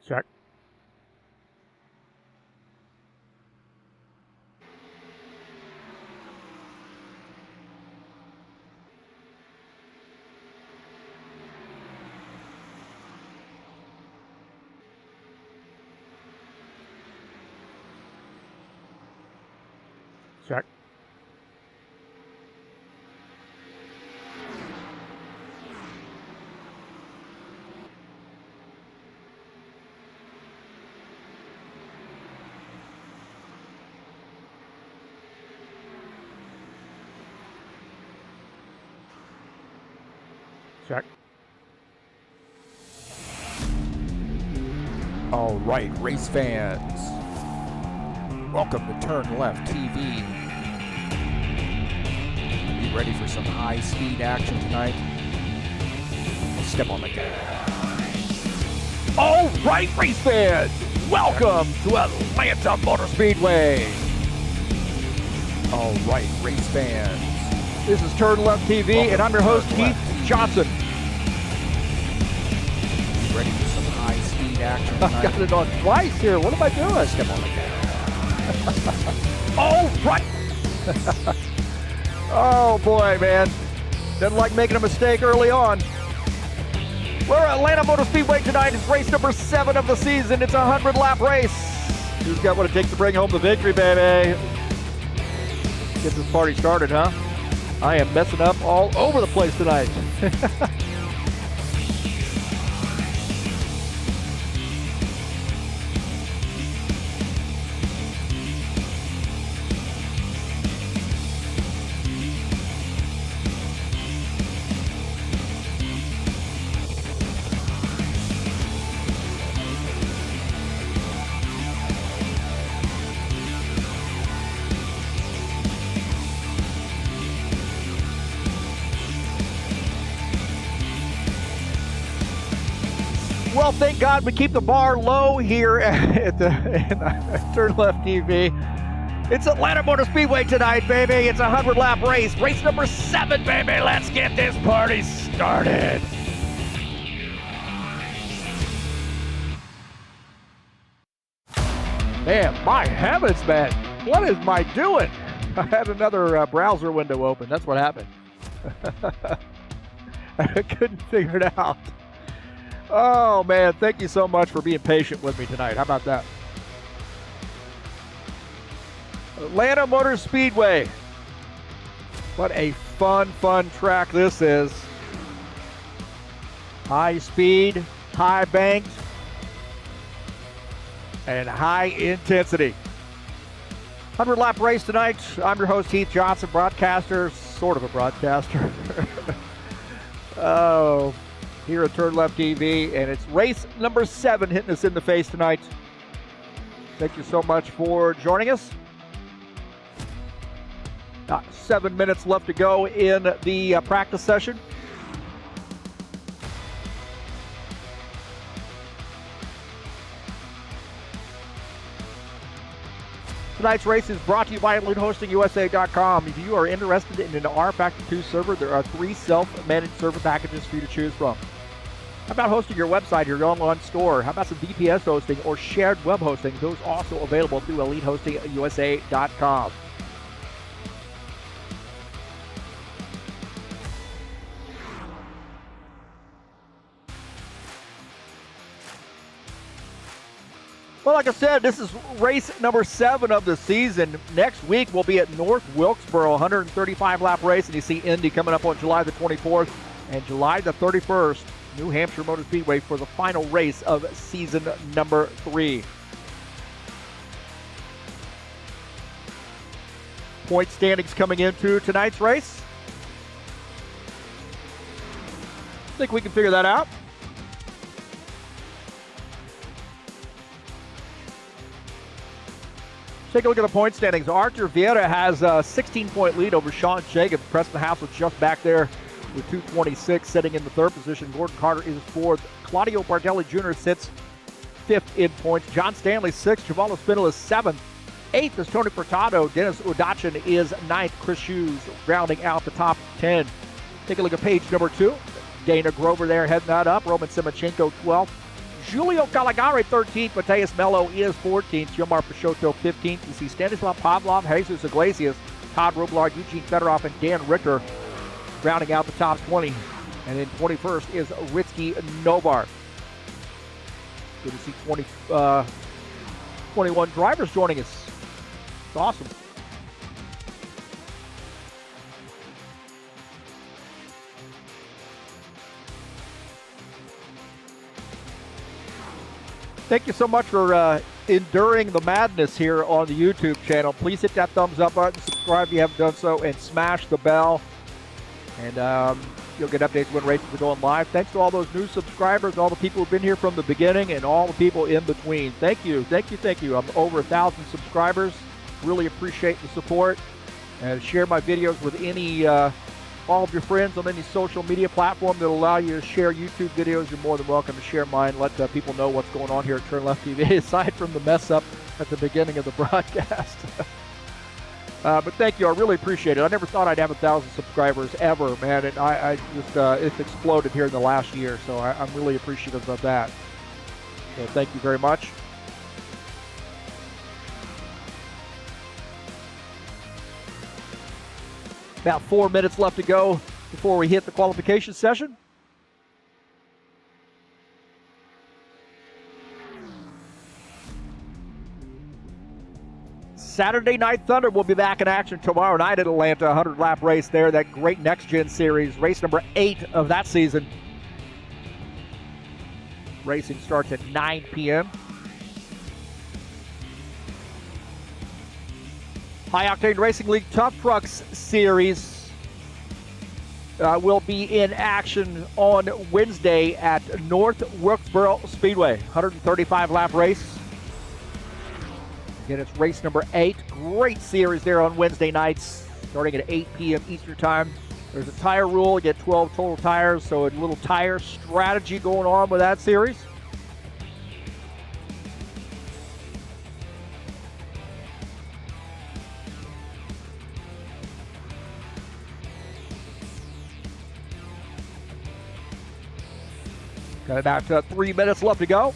Check. Check. Check. All right, race fans. Welcome to TurnLeftTV. You ready for some high-speed action tonight? Step on the gas. All right, race fans. Welcome to Atlanta Motor Speedway. All right, race fans. This is TurnLeftTV, and I'm your host, Heath Johnson. You ready for some high-speed action tonight? I got it on twice here. What am I doing? Step on the gas. All right. Oh, boy, man. Doesn't like making a mistake early on. We're at Atlanta Motor Speedway tonight. It's race number 7 of the season. It's a 100-lap race. Who's got what it takes to bring home the victory, baby? Get this party started, huh? I am messing up all over the place tonight. Well, thank God we keep the bar low here at TurnLeftTV. It's Atlanta Motor Speedway tonight, baby. It's a 100-lap race. Race number 7, baby. Let's get this party started. Man, my heavens, man. What am I doing? I had another browser window open. That's what happened. I couldn't figure it out. Oh, man, thank you so much for being patient with me tonight. How about that? Atlanta Motor Speedway. What a fun track this is. High speed, high banked, and high intensity. 100-lap race tonight. I'm your host, Heath Johnson, broadcaster, sort of a broadcaster. Oh, here at TurnLeftTV, and it's race number 7 hitting us in the face tonight. Thank you so much for joining us. 7 minutes left to go in the practice session. Tonight's race is brought to you by EliteHostingUSA.com. If you are interested in an rFactor 2 server, there are 3 self-managed server packages for you to choose from. How about hosting your website or your online store? How about some VPS hosting or shared web hosting? Those also available through EliteHostingUSA.com. Well, like I said, this is race number 7 of the season. Next week, we'll be at North Wilkesboro, 135-lap race, and you see Indy coming up on July the 24th and July the 31st, New Hampshire Motor Speedway for the final race of season number 3. Point standings coming into tonight's race. Think we can figure that out? Take a look at the point standings. Arthur Vieira has a 16-point lead over Sean Jacobs. Preston House was just back there with 226, sitting in the 3rd position. Gordon Carter is 4th. Claudio Bardelli Jr. sits 5th in points. John Stanley 6th. Giovanni Spindle is 7th. 8th is Tony Furtado. Dennis Udachin is 9th. Chris Hughes rounding out the top 10. Take a look at page number 2. Dana Grover there heading that up. Roman Simachenko 12th. Giulio Caligari 13th, Mateus Mello is 14th, Gilmar Peixoto 15th. You see Stanislav Pavlov, Jesus Iglesias, Todd Robillard, Eugene Fedorov, and Dan Richter rounding out the top 20. And then 21st is Ritsky Novar. Good to see 21 drivers joining us. It's awesome. Thank you so much for enduring the madness here on the YouTube channel. Please hit that thumbs up button, subscribe if you haven't done so, and smash the bell. And you'll get updates when races are going live. Thanks to all those new subscribers, all the people who've been here from the beginning, and all the people in between. Thank you, thank you, thank you. I'm over 1,000 subscribers. Really appreciate the support. And share my videos with any all of your friends on any social media platform that will allow you to share YouTube videos. You're more than welcome to share mine. Let people know what's going on here at TurnLeftTV, aside from the mess up at the beginning of the broadcast. But thank you. I really appreciate it. I never thought I'd have 1,000 subscribers ever, man. And I just, it's exploded here in the last year. So I'm really appreciative of that. So thank you very much. About 4 minutes left to go before we hit the qualification session. Saturday Night Thunder will be back in action tomorrow night at Atlanta. 100-lap race there. That great Next Gen Series, race number 8 of that season. Racing starts at 9 p.m. High Octane Racing League Tough Trucks Series will be in action on Wednesday at North Wilkesboro Speedway. 135-lap race. Again, it's race number 8. Great series there on Wednesday nights, starting at 8 p.m. Eastern Time. There's a tire rule. You get 12 total tires, so a little tire strategy going on with that series. Got about 3 minutes left to go.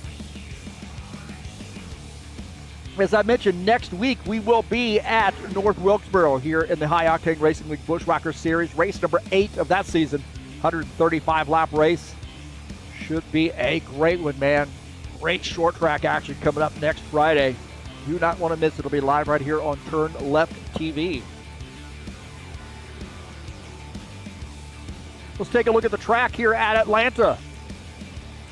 As I mentioned, next week we will be at North Wilkesboro here in the High Octane Racing League Buschwackers Series, race number 8 of that season, 135-lap race. Should be a great one, man. Great short track action coming up next Friday. Do not want to miss it. It'll be live right here on TurnLeftTV. Let's take a look at the track here at Atlanta.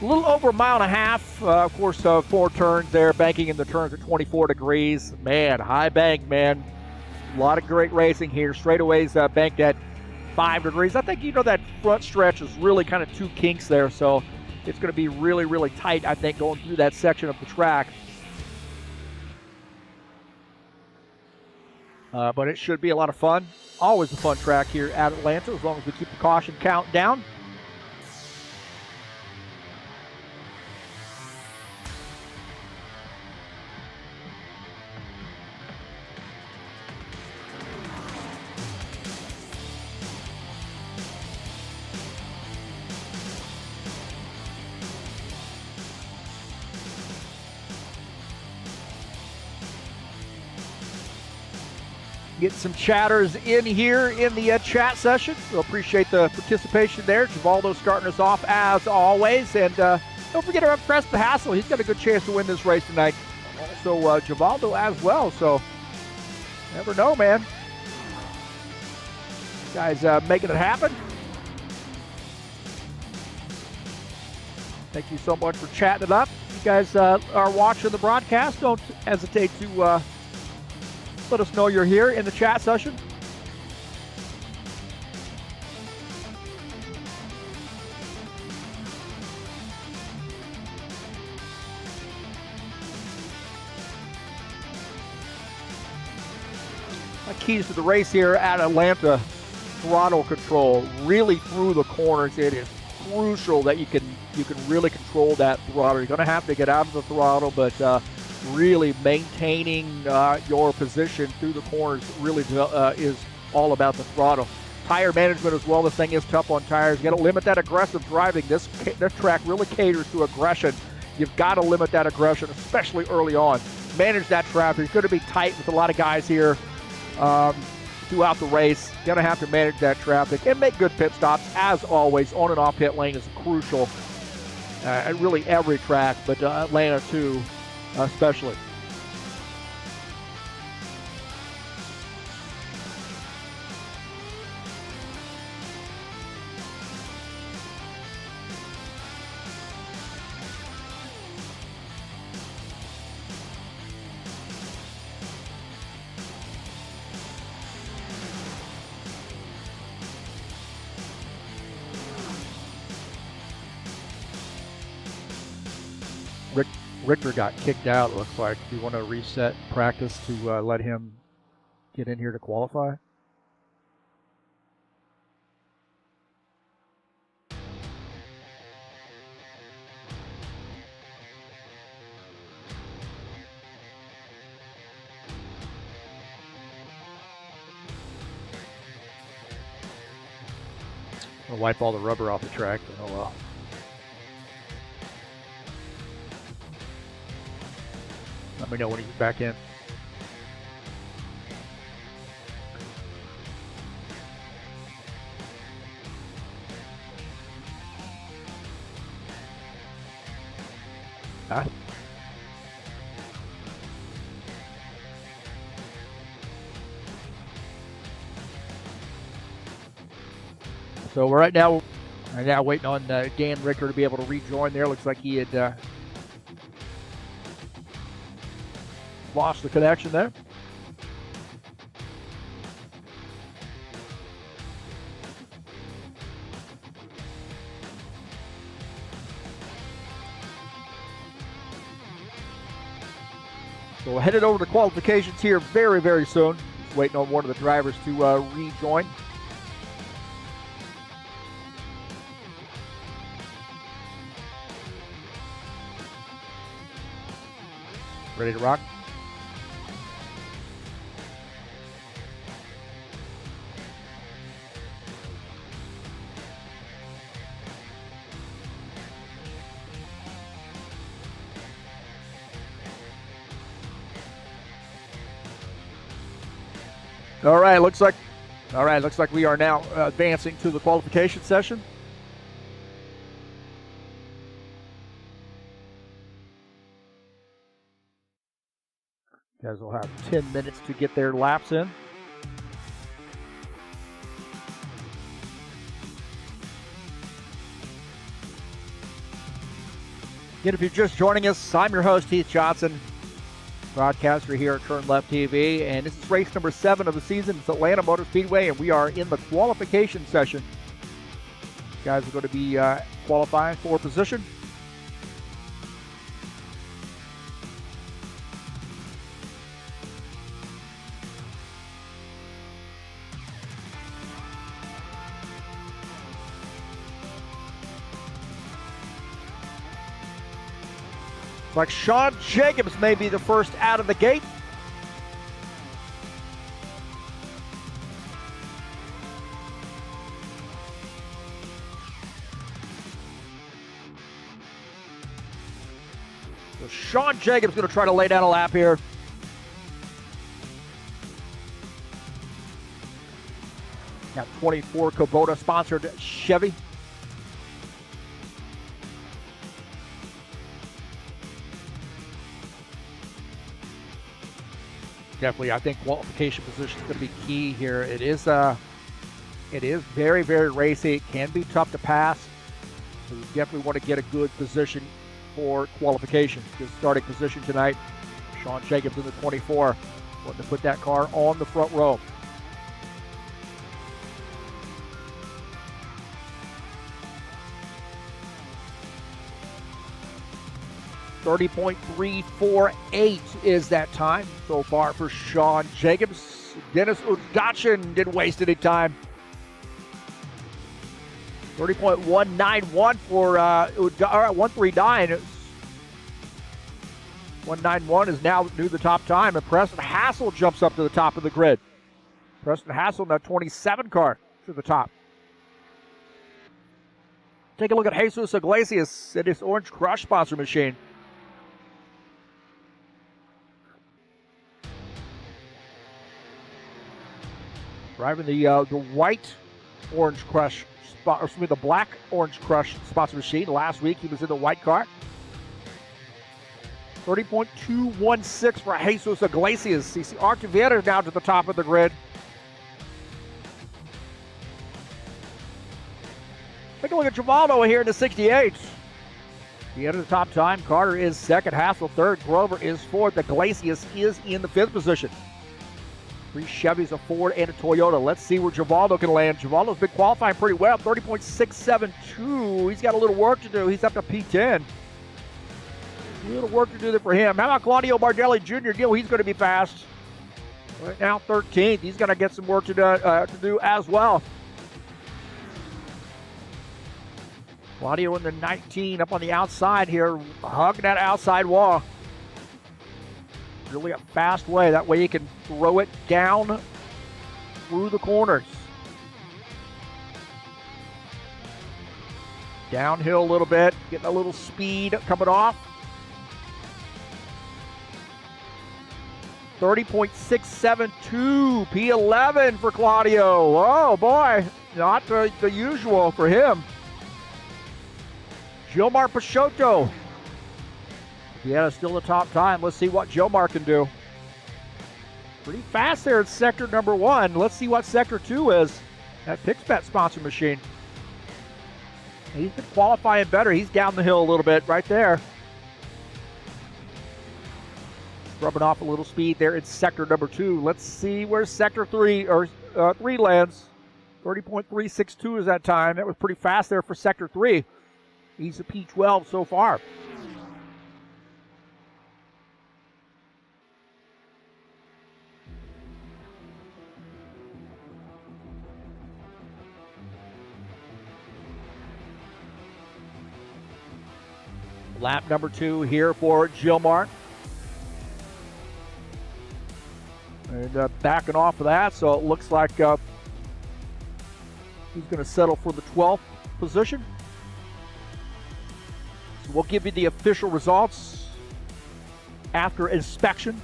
A little over a mile and a half. Of course, 4 turns there, banking in the turns at 24 degrees. Man, high bank, man. A lot of great racing here. Straightaways banked at 5 degrees. I think, that front stretch is really kind of 2 kinks there, so it's going to be really, really tight, I think, going through that section of the track. But it should be a lot of fun. Always a fun track here at Atlanta, as long as we keep the caution count down. Get some chatters in here in the chat session. We'll appreciate the participation there. Givaldo starting us off as always. And don't forget to press the hassle. He's got a good chance to win this race tonight. Also, Givaldo as well. So, never know, man. Guys making it happen. Thank you so much for chatting it up. If you guys are watching the broadcast, don't hesitate to let us know you're here in the chat session. My keys to the race here at Atlanta: throttle control. Really through the corners, it is crucial that you can really control that throttle. You're going to have to get out of the throttle, but really maintaining your position through the corners really is all about the throttle. Tire management as well. This thing is tough on tires. You got to limit that aggressive driving. This track really caters to aggression. You've got to limit that aggression, especially early on. Manage that traffic. You're going to be tight with a lot of guys here throughout the race. Going to have to manage that traffic and make good pit stops, as always. On and off pit lane is crucial at really every track, but Atlanta too, especially. Richter got kicked out, looks like. Do you want to reset practice to let him get in here to qualify? I'll wipe all the rubber off the track, but oh well. Let me know when he's back in. Huh? So we're right now waiting on Dan Richter to be able to rejoin there. Looks like he had lost the connection there. So we're headed over to qualifications here very, very soon. Just waiting on one of the drivers to rejoin. Ready to rock? All right, looks like we are now advancing to the qualification session. Guys will have 10 minutes to get their laps in. Again, if you're just joining us, I'm your host, Heath Johnson, broadcaster here at TurnLeftTV, and this is race number 7 of the season. It's Atlanta Motor Speedway, and we are in the qualification session. Guys are going to be qualifying for position. Like Sean Jacobs may be the first out of the gate. So Sean Jacobs going to try to lay down a lap here. Got 24 Kubota sponsored Chevy. Definitely, I think qualification position is going to be key here. It is very, very racy. It can be tough to pass. So you definitely want to get a good position for qualification. Good starting position tonight. Sean Jacobs in the 24. Wanting to put that car on the front row. .348 is that time so far for Sean Jacobs. Dennis Udachin didn't waste any time. 30.191 for 139. 191 is now new the top time, and Preston Hassel jumps up to the top of the grid. Preston Hassel in that 27 car to the top. Take a look at Jesus Iglesias and his Orange Crush sponsor machine. Driving the white orange crush spot, or excuse me, the black orange crush sponsor machine. Last week he was in the white car. 30.216 for Jesus Iglesias. You see Artur Vieira down to the top of the grid. Take a look at Givaldo here in the 68. He entered the top time. Carter is second. Hassel third. Grover is fourth. Iglesias is in the fifth position. 3 Chevys, a Ford, and a Toyota. Let's see where Givaldo can land. Givaldo's been qualifying pretty well. 30.672. He's got a little work to do. He's up to P10. A little work to do there for him. How about Claudio Bardelli Jr.? He's going to be fast. Right now, 13th. He's going to get some work to do as well. Claudio in the 19 up on the outside here, hugging that outside wall. Really a fast way. That way you can throw it down through the corners. Downhill a little bit, getting a little speed coming off. 30.672, P11 for Claudio. Oh boy, not the usual for him. Gilmar Peixoto. Yeah, still the top time. Let's see what Gilmar can do. Pretty fast there in sector number 1. Let's see what sector 2 is. That PixBet sponsor machine. He's been qualifying better. He's down the hill a little bit right there. Rubbing off a little speed there in sector number 2. Let's see where sector 3 lands. 30.362 is that time. That was pretty fast there for sector 3. He's a P12 so far. Lap number 2 here for Gilmar. And backing off of that, so it looks like he's going to settle for the 12th position. So we'll give you the official results after inspection.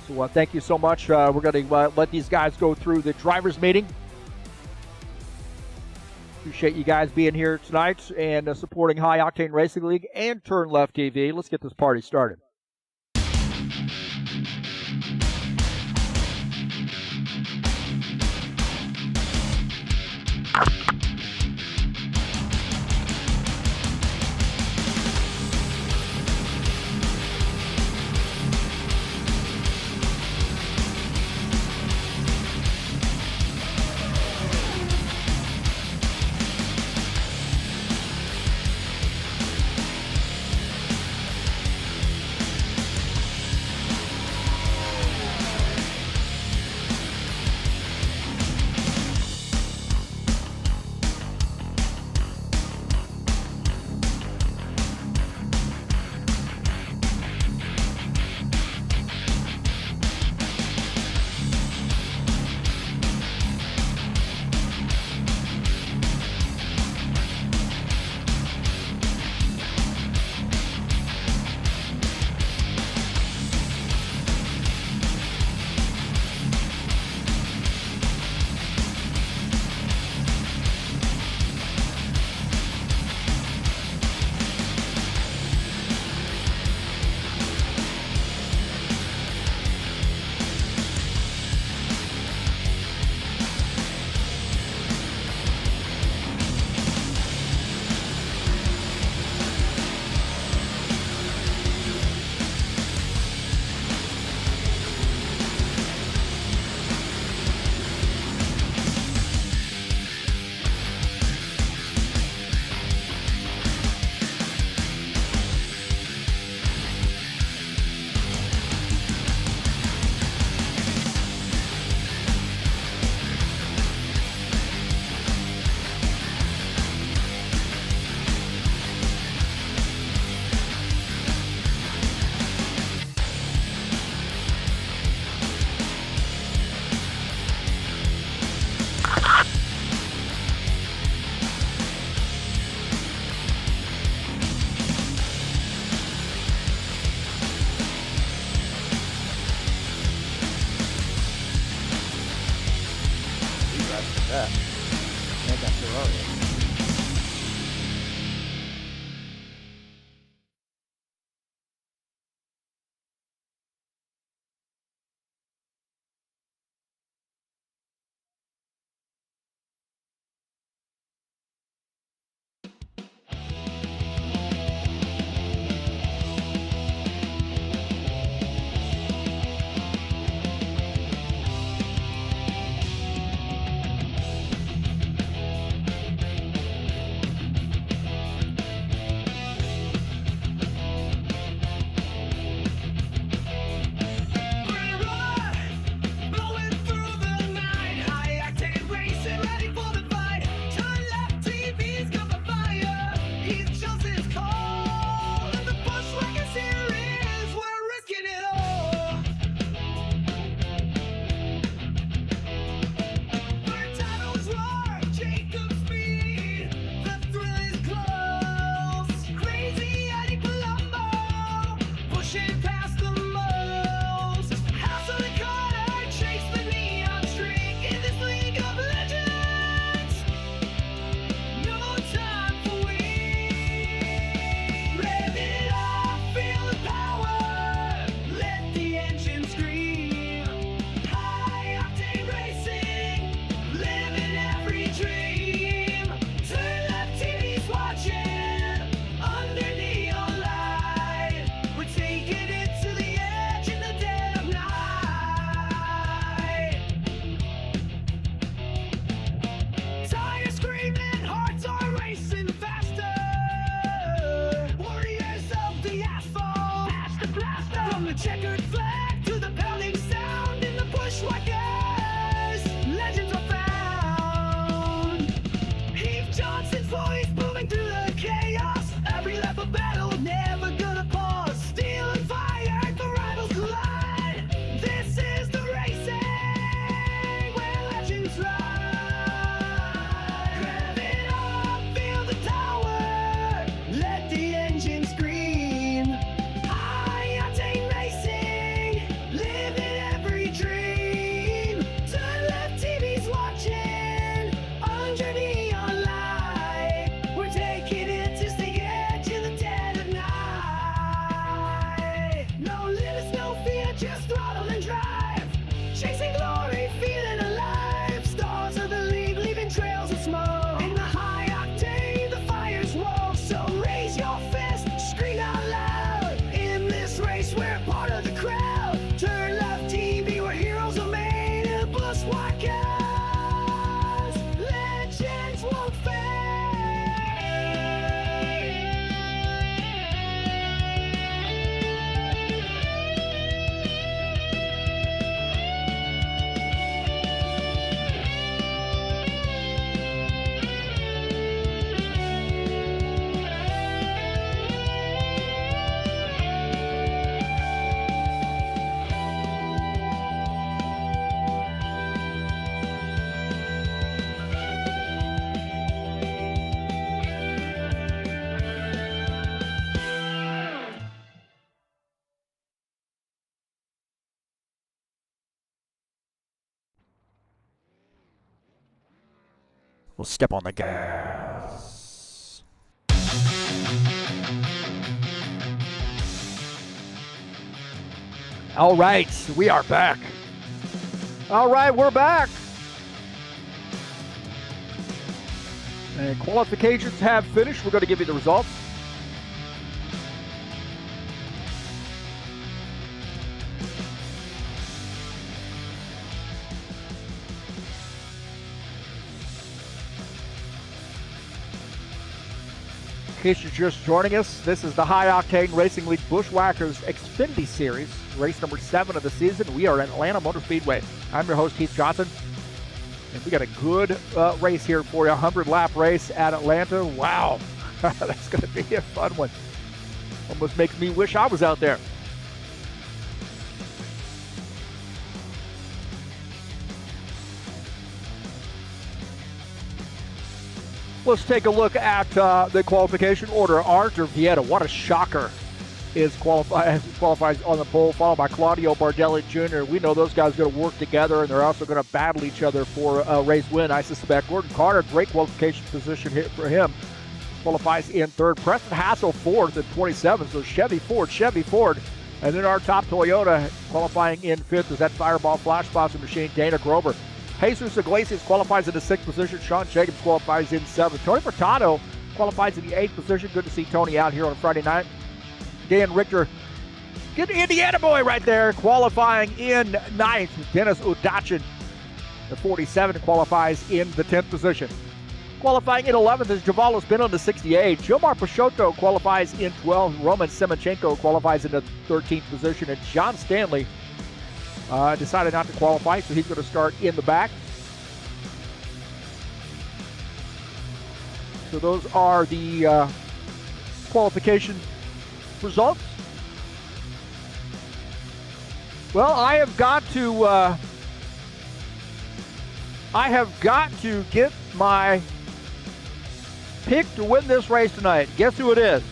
So thank you so much. We're going to let these guys go through the drivers' meeting. Appreciate you guys being here tonight and supporting High Octane Racing League and TurnLeftTV. Let's get this party started. that. And that Ferrari. We'll step on the gas. All right, we are back. All right, we're back. And qualifications have finished. We're going to give you the results. In case you're just joining us, this is the High Octane Racing League Buschwackers Xfinity Series, race number 7 of the season. We are at Atlanta Motor Speedway. I'm your host, Heath Johnson. And we got a good race here for you, a 100-lap race at Atlanta. Wow, that's going to be a fun one. Almost makes me wish I was out there. Let's take a look at the qualification order. Arthur Vieta, what a shocker. qualifies on the pole, followed by Claudio Bardelli Jr. We know those guys are going to work together, and they're also going to battle each other for a race win, I suspect. Gordon Carter, great qualification position hit for him, qualifies in third. Preston Hassel fourth at 27, so Chevy Ford. And then our top Toyota qualifying in fifth is that Fireball Flash Boxer machine, Dana Grover. Jesus Iglesias qualifies in the sixth position. Sean Jacobs qualifies in seventh. Tony Furtado qualifies in the eighth position. Good to see Tony out here on a Friday night. Dan Richter, good Indiana boy right there, qualifying in ninth. Dennis Udachin, the 47, qualifies in the 10th position. Qualifying in 11th is Javalos Bin on the 68. Jomar Peixoto qualifies in 12th. Roman Semachenko qualifies in the 13th position. And John Stanley decided not to qualify, so he's going to start in the back. So those are the qualification results. Well, I have got to get my pick to win this race tonight. Guess who it is?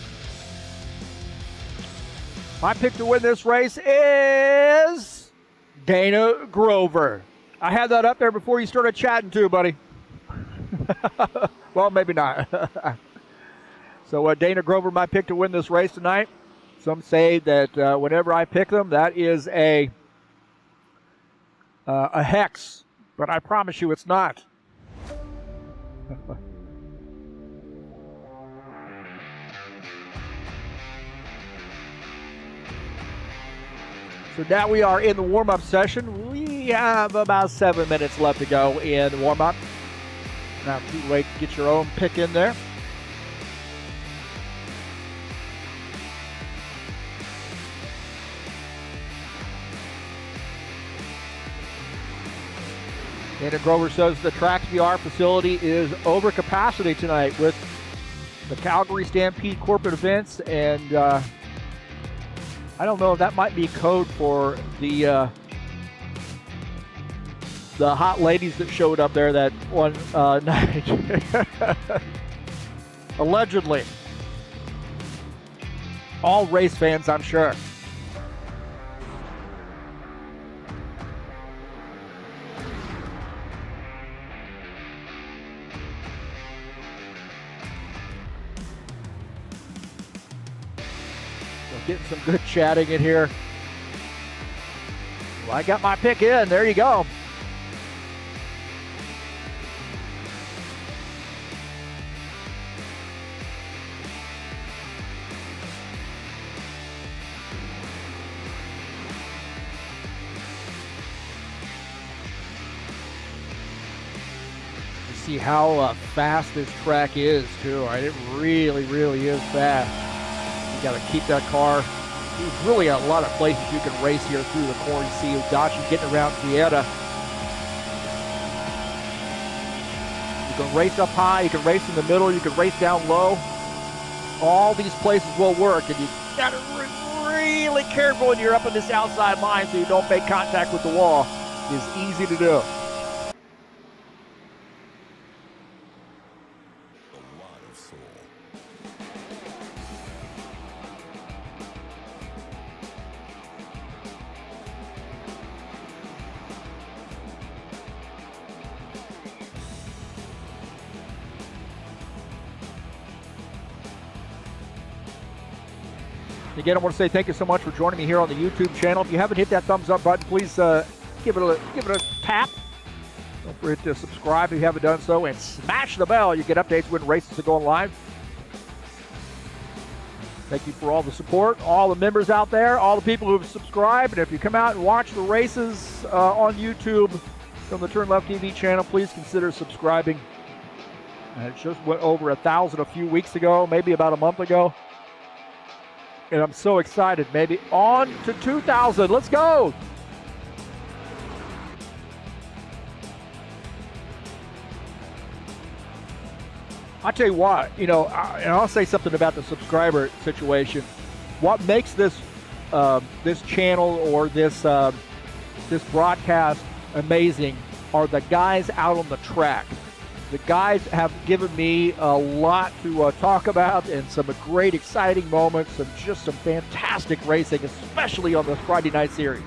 My pick to win this race is Dana Grover. I had that up there before you started chatting too, buddy. Well, maybe not. So Dana Grover, my pick to win this race tonight. Some say that whenever I pick them, that is a hex, but I promise you it's not. So now we are in the warm-up session. We have about 7 minutes left to go in the warm-up. Now too late to get your own pick in there. Dana Grover says the Track VR facility is over capacity tonight with the Calgary Stampede corporate events, and I don't know if that might be code for the hot ladies that showed up there that one night. Allegedly. All race fans, I'm sure. Getting some good chatting in here. Well, I got my pick in. There you go. You see how fast this track is, too. Right? It really, really is fast. Got to keep that car. There's really a lot of places you can race here through the corn. You see Dachi getting around Vieta. You can race up high, you can race in the middle, you can race down low. All these places will work, and you got to be really careful when you're up in this outside line so you don't make contact with the wall. It's easy to do. Again, I want to say thank you so much for joining me here on the YouTube channel. If you haven't hit that thumbs up button, please give it a tap. Don't forget to subscribe if you haven't done so, and smash the bell. You get updates when races are going live. Thank you for all the support, all the members out there, all the people who have subscribed. And if you come out and watch the races on YouTube from the TurnLeftTV channel, please consider subscribing. It just went over 1,000 a few weeks ago, maybe about a month ago. And I'm so excited. Maybe on to 2,000. Let's go. I tell you what, and I'll say something about the subscriber situation. What makes this this channel or this broadcast amazing are the guys out on the track. The guys have given me a lot to talk about and some great, exciting moments and just some fantastic racing, especially on the Friday night series.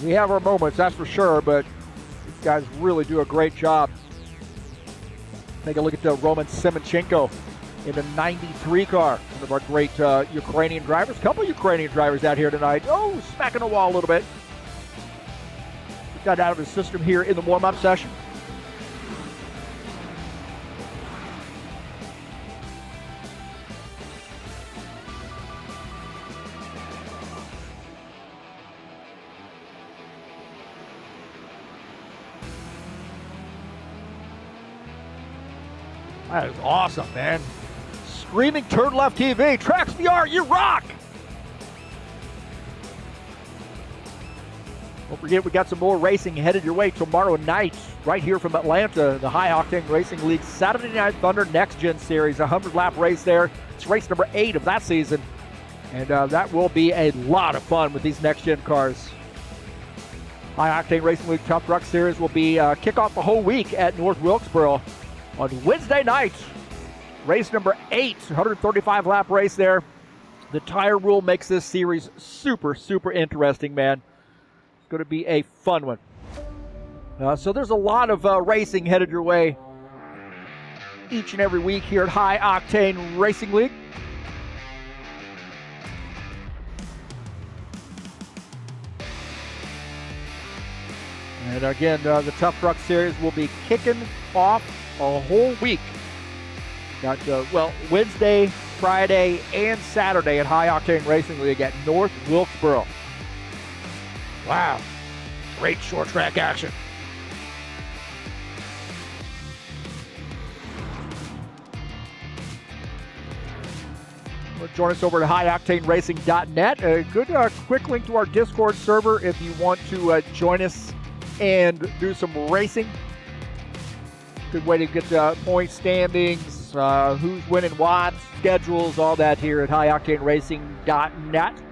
We have our moments, that's for sure, but these guys really do a great job. Take a look at Roman Semenchenko in the 93 car. One of our great Ukrainian drivers. A couple Ukrainian drivers out here tonight. Oh, smacking the wall a little bit. Got out of his system here in the warm-up session. That is awesome, man. Screaming TurnLeftTV, Tracks VR, you rock! Don't forget, we got some more racing headed your way tomorrow night, right here from Atlanta, the High Octane Racing League Saturday Night Thunder Next Gen Series, a 100-lap race there. It's race number 8 of that season, and that will be a lot of fun with these Next Gen cars. High Octane Racing League Tough Truck Series will be kick off the whole week at North Wilkesboro on Wednesday night. Race number 8, 135-lap race there. The tire rule makes this series super, super interesting, man. It's going to be a fun one. So there's a lot of racing headed your way each and every week here at High Octane Racing League. And again, the Tough Truck Series will be kicking off a whole week. Got, Wednesday, Friday, and Saturday at High Octane Racing League at North Wilkesboro. Wow. Great short track action. Join us over at highoctaneracing.net. A good quick link to our Discord server if you want to join us and do some racing. Good way to get point standings, who's winning what, schedules, all that here at highoctaneracing.net.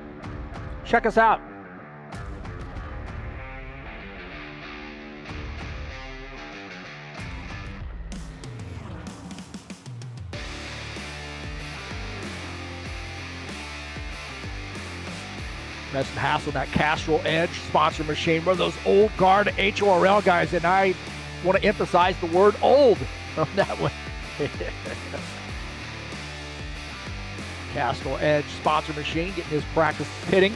Check us out. That's some hassle, that Castrol Edge sponsor machine. One of those old guard HORL guys, and I want to emphasize the word old on that one. Castrol Edge sponsor machine, getting his practice pitting.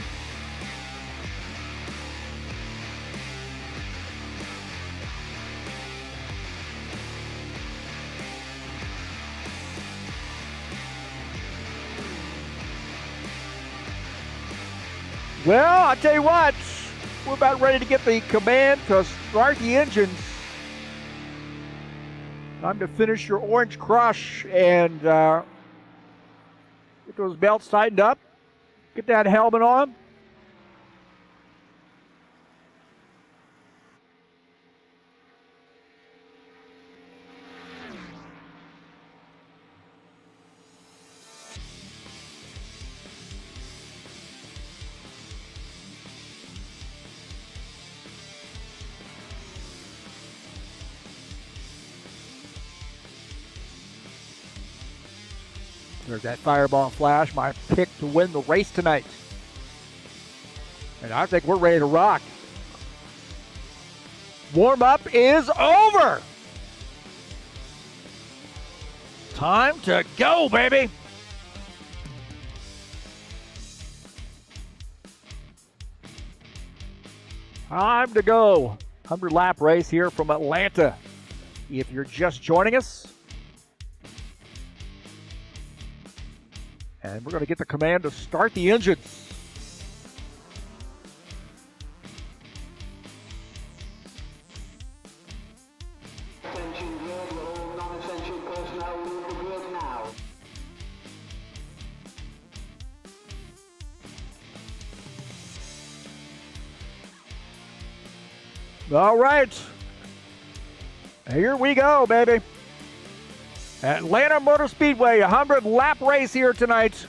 Well, I tell you what, we're about ready to get the command to start the engines. Time to finish your orange crush and get those belts tightened up. Get that helmet on. There's that fireball flash, my pick to win the race tonight. And I think we're ready to rock. Warm-up is over. Time to go, baby. Time to go. 100-lap race here from Atlanta. If you're just joining us, and we're going to get the command to start the engines. Attention grid, all non-essential personnel leave the grid now. All right. Here we go, baby. Atlanta Motor Speedway, 100-lap race here tonight.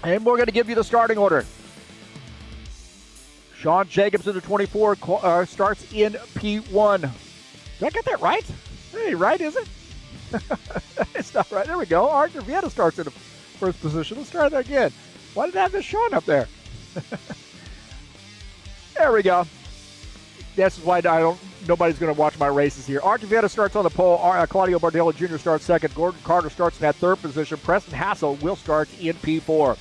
And we're going to give you the starting order. Sean Jacobs in the 24 starts in P1. Did I get that right? Hey, right, is it? It's not right. There we go. Arthur Vieta starts in the first position. Let's try that again. Why did I have this Sean up there? There we go. This is why nobody's going to watch my races here. Arthur Vieta starts on the pole. Claudio Bardelli Jr. starts second. Gordon Carter starts in that third position. Preston Hassel will start in P4.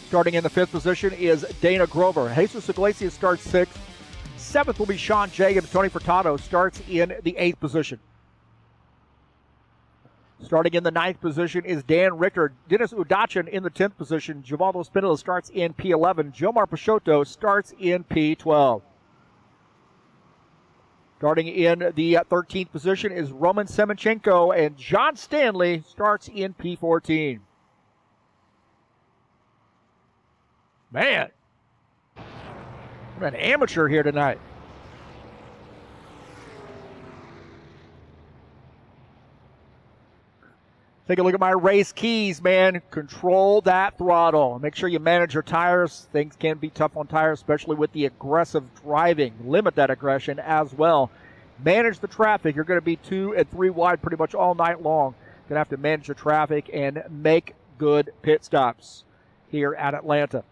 Starting in the fifth position is Dana Grover. Jesus Iglesias starts sixth. Seventh will be Sean Jacobs. Tony Furtado starts in the eighth position. Starting in the ninth position is Dan Richter. Dennis Udachin in the 10th position. Givaldo Spinola starts in P11. Jomar Peixoto starts in P12. Starting in the 13th position is Roman Semenchenko, and John Stanley starts in P14. Man, I'm an amateur here tonight. Take a look at my race keys, man. Control that throttle. Make sure you manage your tires. Things can be tough on tires, especially with the aggressive driving. Limit that aggression as well. Manage the traffic. You're going to be 2 and 3 wide pretty much all night long. Going to have to manage the traffic and make good pit stops here at Atlanta.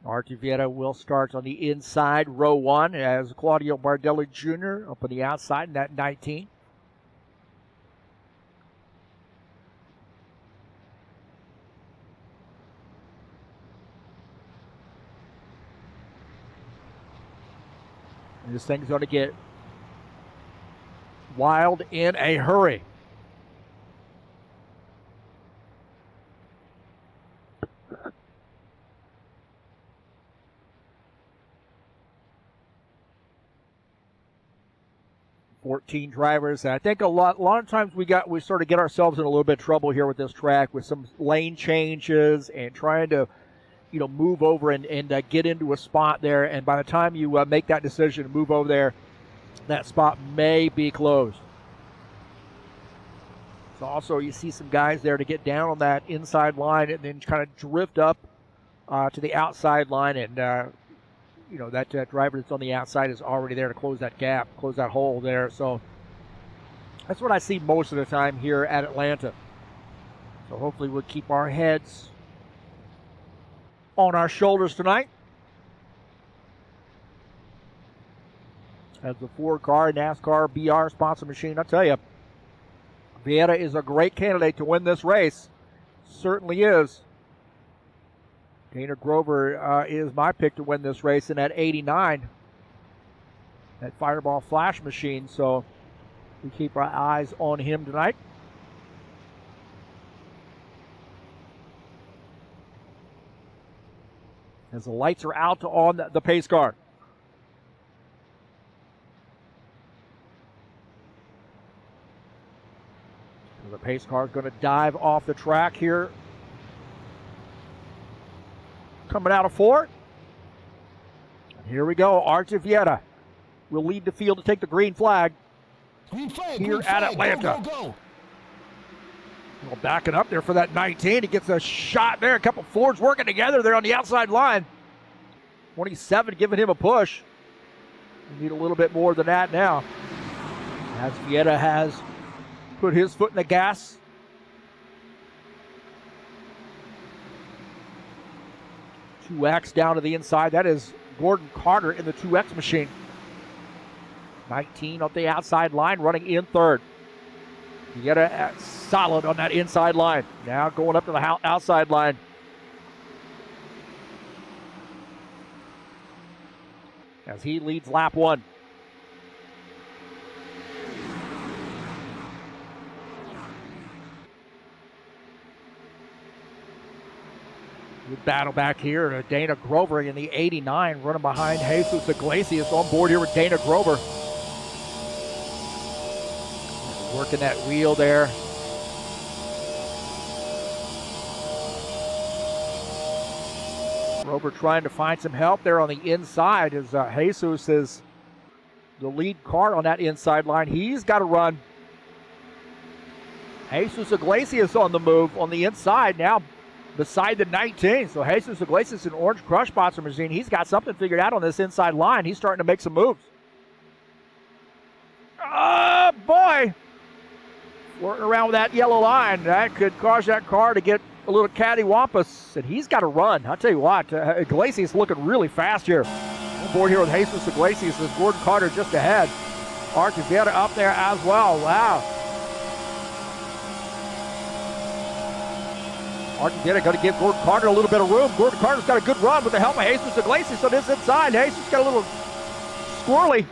Arthur Vieta will start on the inside, row 1, as Claudio Bardelli Jr. up on the outside in that 19. And this thing's going to get wild in a hurry. $14 drivers. And I think a lot of times we sort of get ourselves in a little bit of trouble here with this track with some lane changes and trying to, move over and get into a spot there. And by the time you make that decision to move over there, that spot may be closed. So also you see some guys there to get down on that inside line and then kind of drift up to the outside line, and that driver that's on the outside is already there to close that gap, close that hole there. So that's what I see most of the time here at Atlanta. So hopefully we'll keep our heads on our shoulders tonight. As the four-car NASCAR BR sponsor machine, I'll tell you, Vieta is a great candidate to win this race. Certainly is. Dana Grover is my pick to win this race in that 89, that Fireball Flash machine. So we keep our eyes on him tonight. As the lights are out on the pace car. So the pace car is going to dive off the track here. Coming out of 4. Here we go. Arthur Vieta will lead the field to take the green flag here at Atlanta. Go. Well, backing up there for that 19. He gets a shot there. A couple Fords working together there on the outside line. 27 giving him a push. We need a little bit more than that now. As Vieta has put his foot in the gas. .2X down to the inside. That is Gordon Carter in the 2X machine. 19 up the outside line, running in third. You get a solid on that inside line. Now going up to the outside line. As he leads lap 1. Good battle back here. Dana Grover in the 89 running behind Jesus Iglesias on board here with Dana Grover. Working that wheel there. Grover trying to find some help there on the inside as Jesus is the lead car on that inside line. He's got to run. Jesus Iglesias on the move on the inside now beside the 19. So Jesus Iglesias, an orange crush sponsor machine. He's got something figured out on this inside line. He's starting to make some moves. Oh, boy. Flirting around with that yellow line. That could cause that car to get a little cattywampus. And he's got to run. I'll tell you what, Iglesias looking really fast here. On board here with Jesus Iglesias is Gordon Carter just ahead. Arthur Vieira up there as well. Wow. Arthur Vieira going to give Gordon Carter a little bit of room. Gordon Carter's got a good run with the help of Jesus Iglesias on this inside. Jesus got a little squirrely.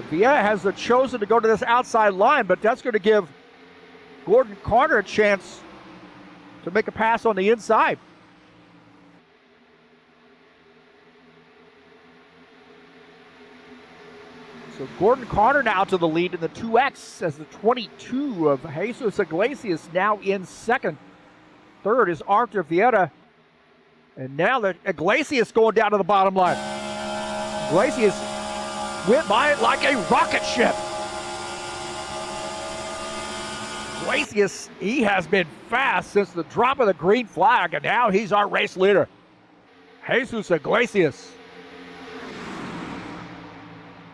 Vieira has chosen to go to this outside line, but that's going to give Gordon Carter a chance to make a pass on the inside. So Gordon Carter now to the lead in the 2X as the 22 of Jesus Iglesias now in second. Third is Arthur Vieira. And now that Iglesias going down to the bottom line. Iglesias went by it like a rocket ship. Iglesias, he has been fast since the drop of the green flag, and now he's our race leader. Jesus Iglesias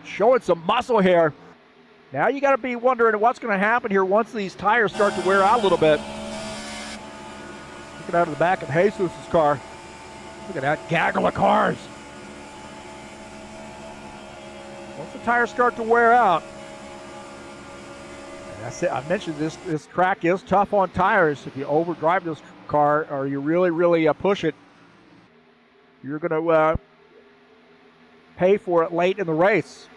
showing some muscle here. Now you got to be wondering what's going to happen here once these tires start to wear out a little bit. Looking out of the back of Jesus' car. Look at that gaggle of cars. Once the tires start to wear out, and that's it. I mentioned this track is tough on tires. If you overdrive this car or you really push it, you're going to pay for it late in the race.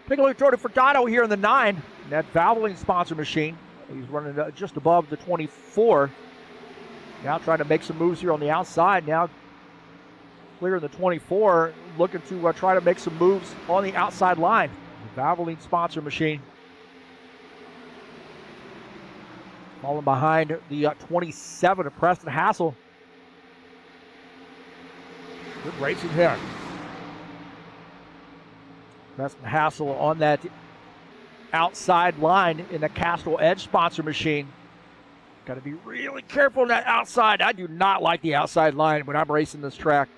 Take a look at Tony Furtado here in the 9. That Valvoline sponsor machine. He's running just above the 24. Now trying to make some moves here on the outside. Now clearing the 24. Looking to try to make some moves on the outside line. The Valvoline sponsor machine. Falling behind the 27 of Preston Hassel. Good racing here. Preston Hassel on that outside line in the Castrol Edge sponsor machine. Got to be really careful on that outside. I do not like the outside line when I'm racing this track.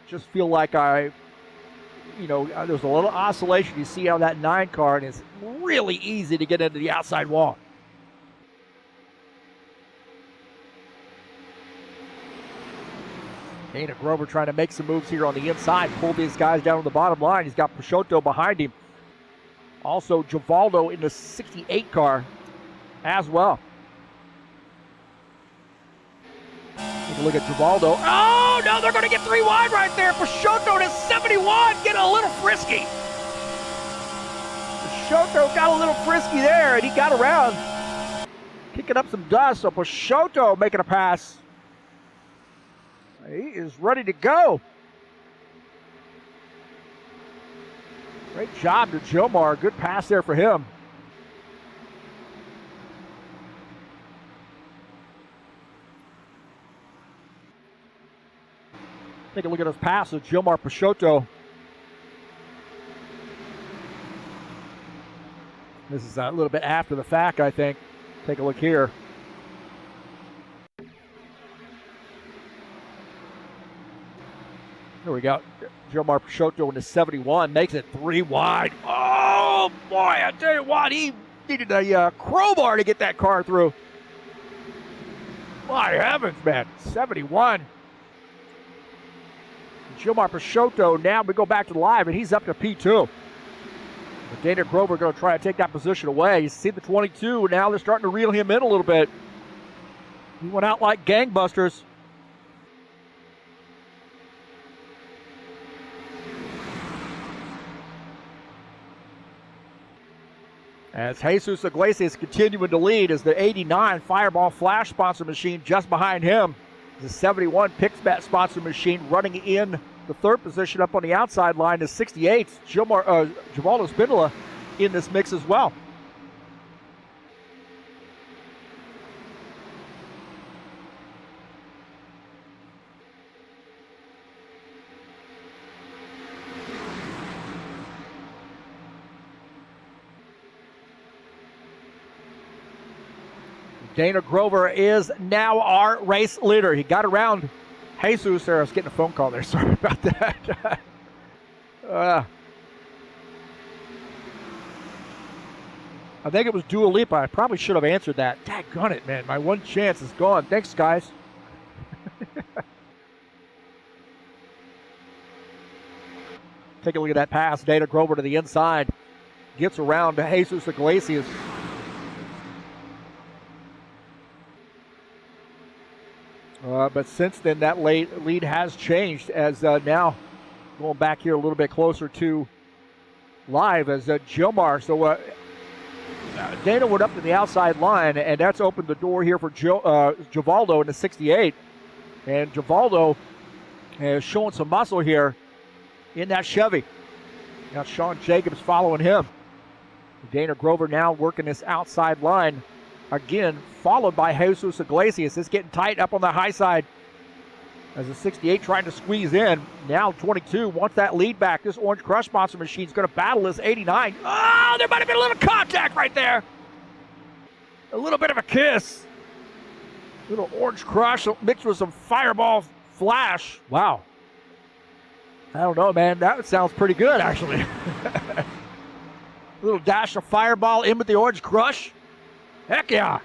Just feel like there's a little oscillation. You see on that 9 car, and it's really easy to get into the outside wall. Dana Grover trying to make some moves here on the inside. Pull these guys down on the bottom line. He's got Peixoto behind him. Also, Givaldo in the 68 car as well. Take a look at Givaldo. Oh, no, they're going to get 3 wide right there. Peixoto to 71, getting a little frisky. Peixoto got a little frisky there, and he got around. Kicking up some dust, so Peixoto making a pass. He is ready to go. Great job to Jomar. Good pass there for him. Take a look at his pass of Jomar Peixoto. This is a little bit after the fact, I think. Take a look here. Here we go. Jomar Peixoto in the 71 makes it 3 wide. Oh, boy, I tell you what, he needed a crowbar to get that car through. My heavens, man, 71. Jomar Peixoto, now we go back to live, and he's up to P2. But Dana Grover going to try to take that position away. You see the 22, now they're starting to reel him in a little bit. He went out like gangbusters. As Jesus Iglesias continuing to lead as the 89 Fireball Flash sponsor machine just behind him. The 71 PixBet sponsor machine running in the 3rd position up on the outside line. The 68 Givaldo Spindola in this mix as well. Dana Grover is now our race leader. He got around Jesus there. I was getting a phone call there. Sorry about that. I think it was Dua Lipa. I probably should have answered that. Daggone it, man. My one chance is gone. Thanks, guys. Take a look at that pass. Dana Grover to the inside. Gets around to Jesus Iglesias. But since then, that lead has changed as now going back here a little bit closer to live as Jomar. So Dana went up to the outside line, and that's opened the door here for Givaldo in the 68. And Givaldo is showing some muscle here in that Chevy. Now Sean Jacobs following him. Dana Grover now working this outside line again, followed by Jesus Iglesias. It's getting tight up on the high side as the 68 trying to squeeze in. Now 22 wants that lead back. This Orange Crush Monster Machine is going to battle this 89. Oh, there might have been a little contact right there. A little bit of a kiss. Little Orange Crush mixed with some Fireball Flash. Wow. I don't know, man. That sounds pretty good, actually. A little dash of Fireball in with the Orange Crush. Heck yeah.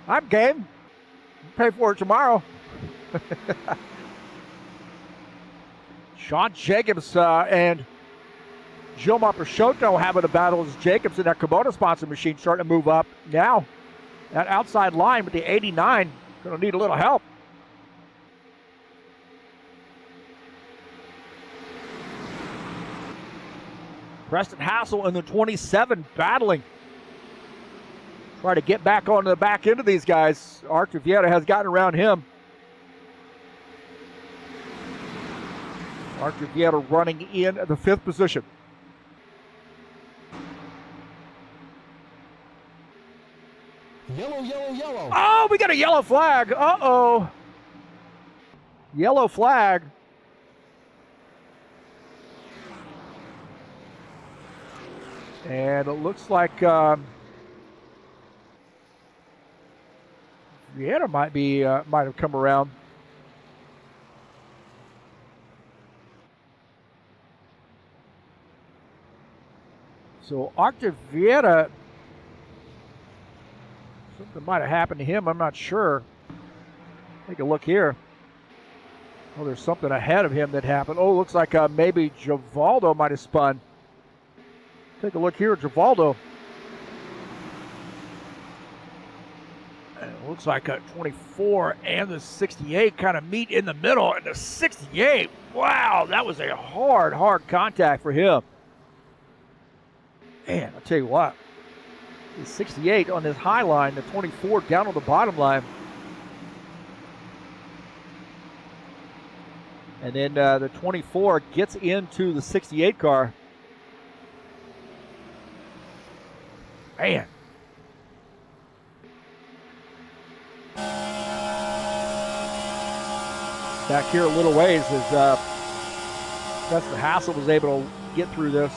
I'm game. Pay for it tomorrow. Sean Jacobs and Gilmar Peixoto having a battle as Jacobs in that Kubota sponsor machine starting to move up. Now, that outside line with the 89 going to need a little help. Preston Hassel in the 27 battling. Try to get back onto the back end of these guys. Archer Vieira has gotten around him. Archer Vieira running in the 5th position. Yellow, yellow, yellow. Oh, we got a yellow flag. Uh-oh. Yellow flag. And it looks like Vieira might have come around. So Archer Vieira, something might have happened to him. I'm not sure. Take a look here. Oh, there's something ahead of him that happened. Oh, looks like maybe Givaldo might have spun. Take a look here at Givaldo. And it looks like a 24 and the 68 kind of meet in the middle. And the 68, wow, that was a hard contact for him. Man, I'll tell you what. The 68 on this high line, the 24 down on the bottom line. And then the 24 gets into the 68 car. Man. Back here a little ways as Preston Hassel was able to get through this.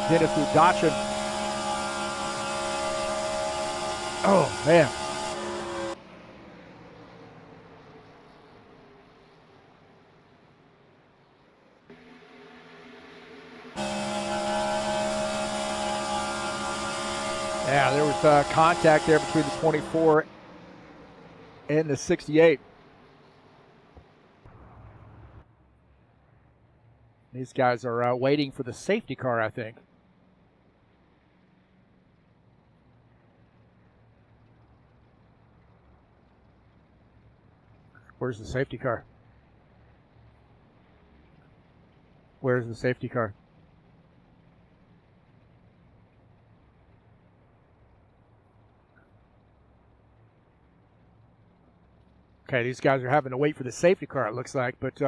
Dennis Udachin. Oh, man. Yeah, there was contact there between the 24 and the 68. These guys are waiting for the safety car, I think. Where's the safety car? Where's the safety car? Okay, these guys are having to wait for the safety car, it looks like, but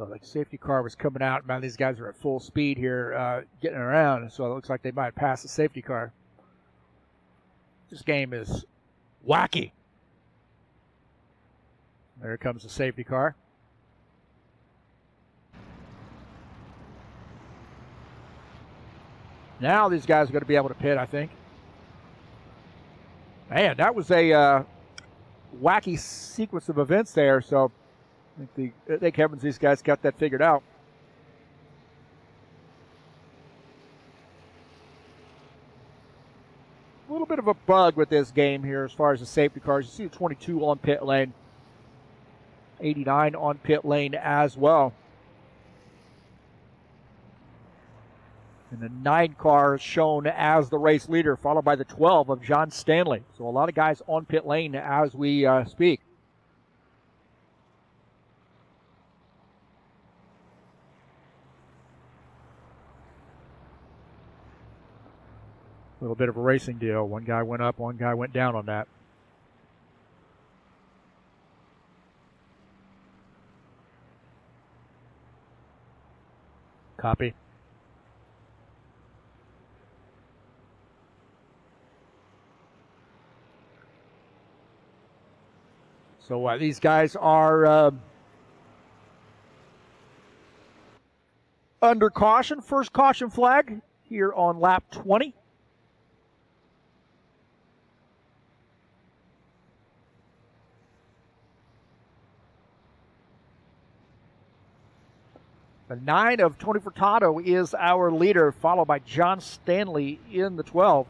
So the safety car was coming out. Man, these guys are at full speed here, getting around. So it looks like they might pass the safety car. This game is wacky. There comes the safety car. Now these guys are going to be able to pit, I think. Man, that was a wacky sequence of events there. So I think Evans, these guys got that figured out. A little bit of a bug with this game here as far as the safety cars. You see the 22 on pit lane, 89 on pit lane as well. And the 9 car is shown as the race leader, followed by the 12 of John Stanley. So a lot of guys on pit lane as we speak. A little bit of a racing deal. One guy went up, one guy went down on that. Copy. So these guys are under caution. First caution flag here on lap 20. The 9 of Tony Furtado is our leader, followed by John Stanley in the 12.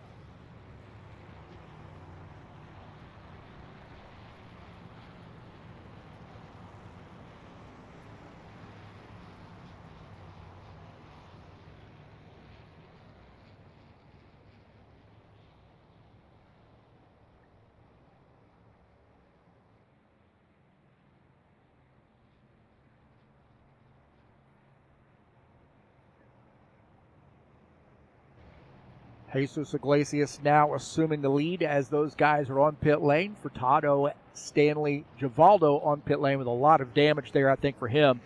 Jesus Iglesias now assuming the lead as those guys are on pit lane. Furtado, Stanley, Givaldo on pit lane with a lot of damage there, I think, for him.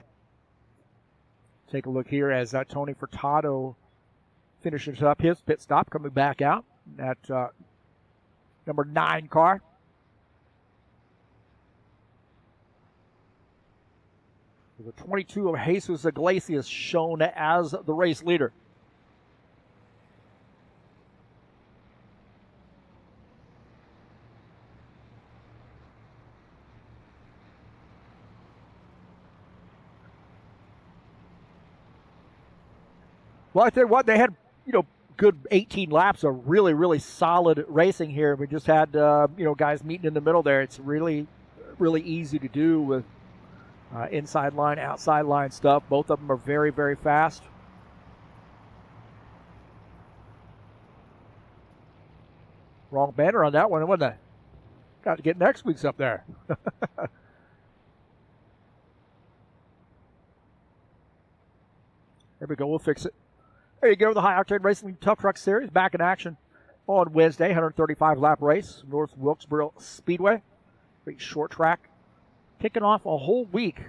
Take a look here as Tony Furtado finishes up his pit stop, coming back out. That number 9 car. The 22 of Jesus Iglesias shown as the race leader. Well, I tell you what, they had, good 18 laps of really, really solid racing here. We just had, guys meeting in the middle there. It's really, really easy to do with inside line, outside line stuff. Both of them are very, very fast. Wrong banner on that one, wasn't it? Got to get next week's up there. There we go. We'll fix it. There you go. The High Octane Racing League Tough Truck Series back in action on Wednesday. 135 lap race, North Wilkesboro Speedway. Great short track. Kicking off a whole week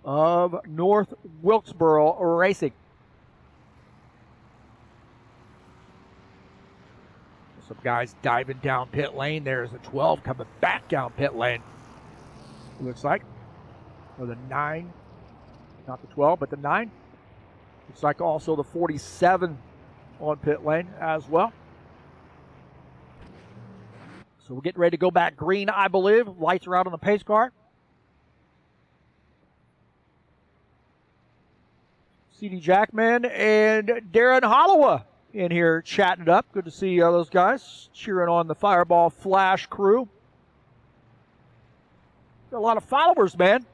of North Wilkesboro racing. Some guys diving down pit lane. There's a 12 coming back down pit lane. Looks like. Or the 9. Not the 12, but the 9. Looks like also the 47 on pit lane as well. So we're getting ready to go back green, I believe. Lights are out on the pace car. C.D. Jackman and Darren Holloway in here chatting it up. Good to see those guys cheering on the Fireball Flash crew. Got a lot of followers, man.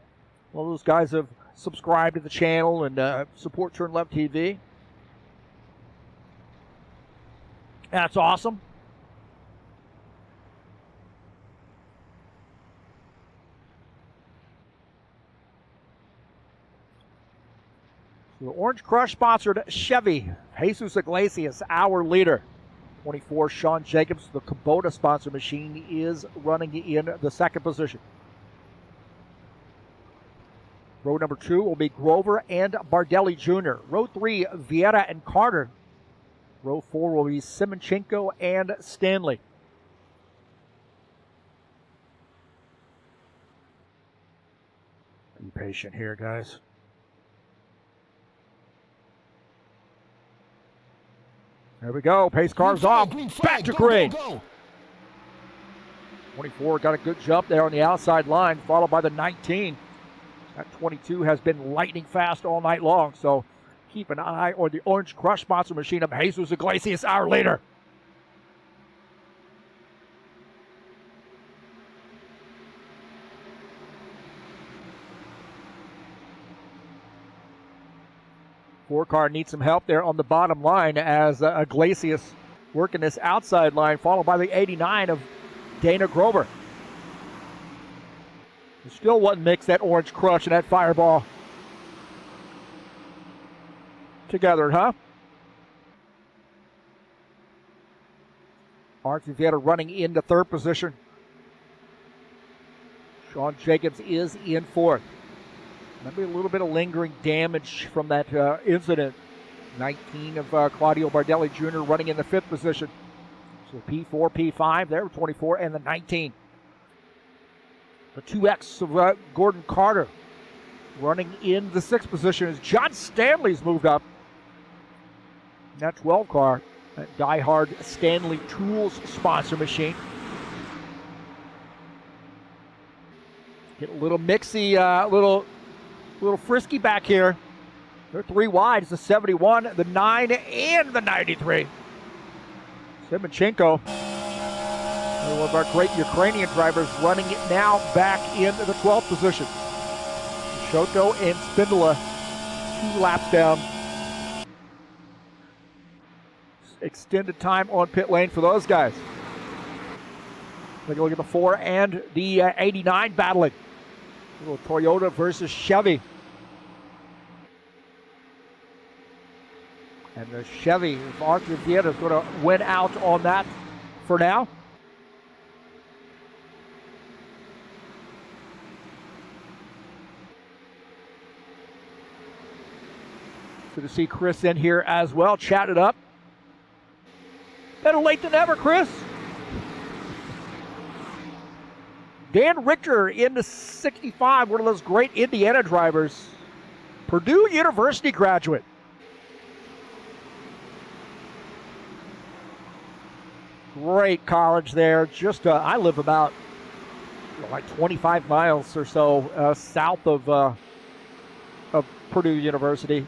Well, those guys have subscribe to the channel and support TurnLeftTV. That's awesome. So the Orange Crush sponsored Chevy. Jesus Iglesias, our leader. 24, Sean Jacobs, the Kubota sponsor machine, is running in the second position. Row number 2 will be Grover and Bardelli Jr. Row 3, Vieira and Carter. Row 4 will be Simonchenko and Stanley. Be patient here, guys. There we go. Pace car's off. Back to green. 24 got a good jump there on the outside line, followed by the 19. That 22 has been lightning fast all night long, so keep an eye on the Orange Crush sponsor machine of Jesus Iglesias, our leader. Four-car needs some help there on the bottom line as Iglesias working this outside line, followed by the 89 of Dana Grover. You still wouldn't mix that Orange Crush and that Fireball together, huh? Archie Vieira running into third position. Sean Jacobs is in fourth. Maybe a little bit of lingering damage from that incident. 19 of Claudio Bardelli Jr. running in the fifth position. So P4, P5 there, 24, and the 19. The 2X of Gordon Carter running in the sixth position as John Stanley's moved up. And that 12 car, that die-hard Stanley Tools sponsor machine. Get a little mixy, little frisky back here. They're three wide. It's the 71, the 9, and the 93. Simonchenko, one of our great Ukrainian drivers, running it now back into the 12th position. Shoto and Spindola 2 laps down. Extended time on pit lane for those guys. Take a look at the 4 and the 89 battling. A little Toyota versus Chevy. And the Chevy, if Arthur Vieira is going to win out on that for now. Good to see Chris in here as well. Chat it up. Better late than ever, Chris. Dan Richter in the 65, one of those great Indiana drivers. Purdue University graduate. Great college there. Just, I live about like 25 miles or so south of Purdue University.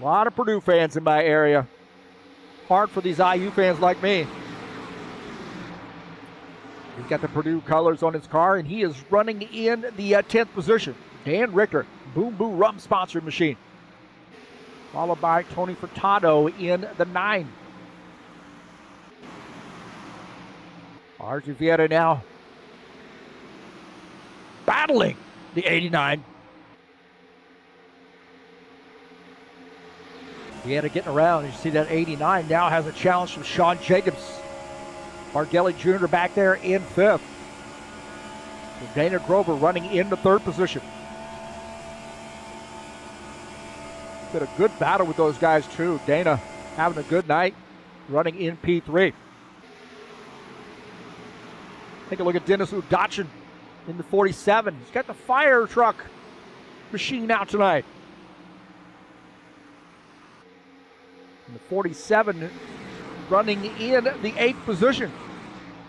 A lot of Purdue fans in my area. Hard for these IU fans like me. He's got the Purdue colors on his car, and he is running in the 10th position. Dan Richter, Boom Boo Rum sponsored machine. Followed by Tony Furtado in the 9. Archie Vieira now battling the 89. Vieira getting around. You see that 89 now has a challenge from Sean Jacobs. Bardelli Jr. back there in 5th. So Dana Grover running into 3rd position. Been a good battle with those guys too. Dana having a good night, running in P3. Take a look at Dennis Udachin in the 47. He's got the fire truck machine out tonight. And the 47 running in the 8th position.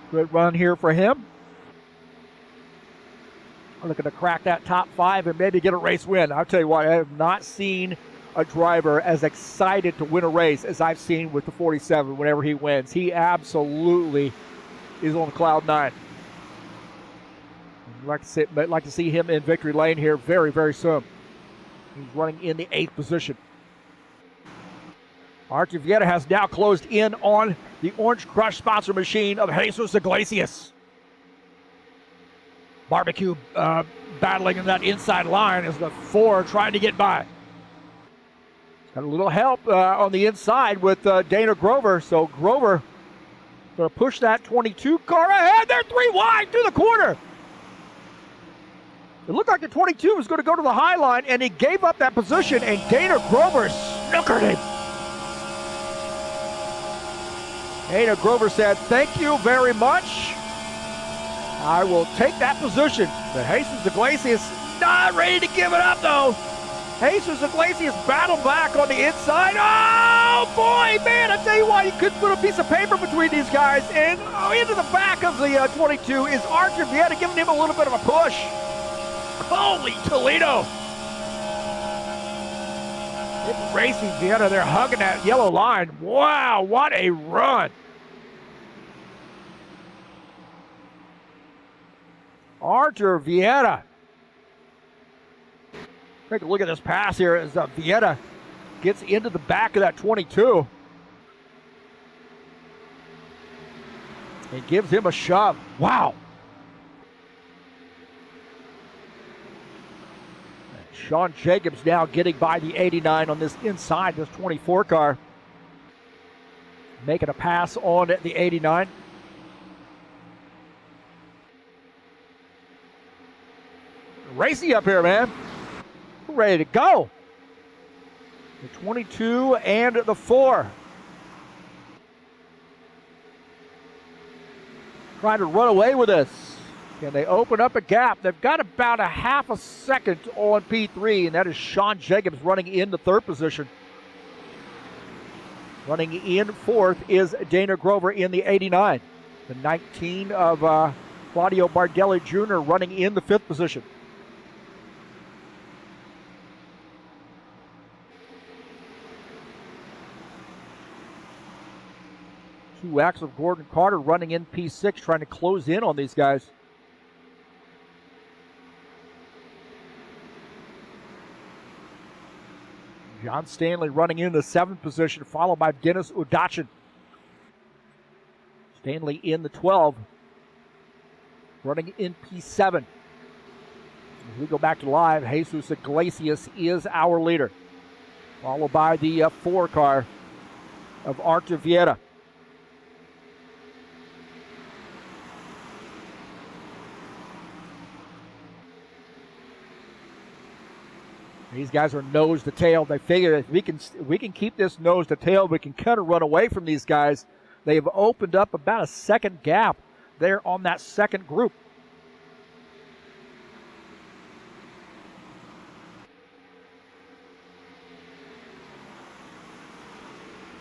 Good run here for him. Looking to crack that top 5 and maybe get a race win. I'll tell you what, I have not seen a driver as excited to win a race as I've seen with the 47 whenever he wins. He absolutely is on cloud 9. I'd like to see him in victory lane here very, very soon. He's running in the 8th position. Archie Vieira has now closed in on the Orange Crush sponsor machine of Jesus Iglesias. Barbecue battling in that inside line as the 4 trying to get by. Got a little help on the inside with Dana Grover, so Grover going to push that 22 car ahead. They're 3 wide through the corner. It looked like the 22 was going to go to the high line, and he gave up that position, and Dana Grover snookered him. Dana Grover said, "Thank you very much. I will take that position." But Jesus Iglesias not ready to give it up, though. Jesus Iglesias battled back on the inside. Oh, boy, man, I tell you what, you couldn't put a piece of paper between these guys. And into the back of the 22 is Archer Vieira, giving him a little bit of a push. Holy Toledo. It's Racing Vieira. They're hugging that yellow line. Wow, what a run. Archer Vieira. Take a look at this pass here as Vieira gets into the back of that 22. And gives him a shove. Wow. Sean Jacobs now getting by the 89 on this inside, this 24 car. Making a pass on the 89. Racing up here, man. We're ready to go. The 22 and the 4. Trying to run away with this. Can they open up a gap? They've got about a half a second on P3, and that is Sean Jacobs running in the 3rd position. Running in 4th is Dana Grover in the 89. The 19 of Claudio Bardelli Jr. running in the 5th position. Two acts of Gordon Carter running in P6, trying to close in on these guys. John Stanley running in the 7th position, followed by Dennis Udachin. Stanley in the 12, running in P7. As we go back to live, Jesus Iglesias is our leader, followed by the 4 car of Archer Vieira. These guys are nose to tail. They figure if we can keep this nose to tail, we can kind of run away from these guys. They have opened up about a second gap there on that second group.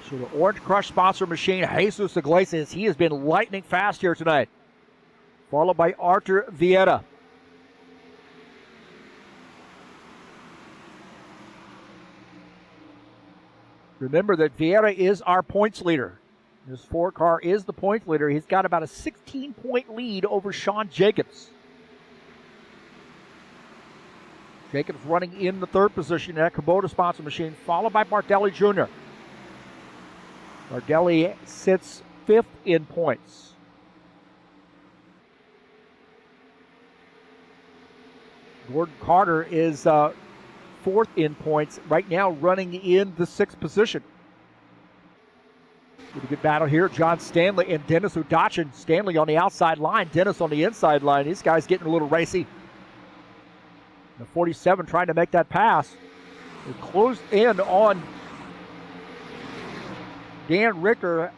So the Orange Crush sponsor machine, Jesus Iglesias, he has been lightning fast here tonight. Followed by Archer Vieira. Remember that Vieira is our points leader. This 4 car is the points leader. He's got about a 16-point lead over Sean Jacobs. Jacobs running in the 3rd position at Kubota sponsor machine, followed by Bardelli Jr. Bardelli sits 5th in points. Gordon Carter is 4th in points, right now running in the 6th position. With a good battle here, John Stanley and Dennis Udachin. Stanley on the outside line, Dennis on the inside line. These guys getting a little racy. The 47 trying to make that pass. They closed in on Dan Ricker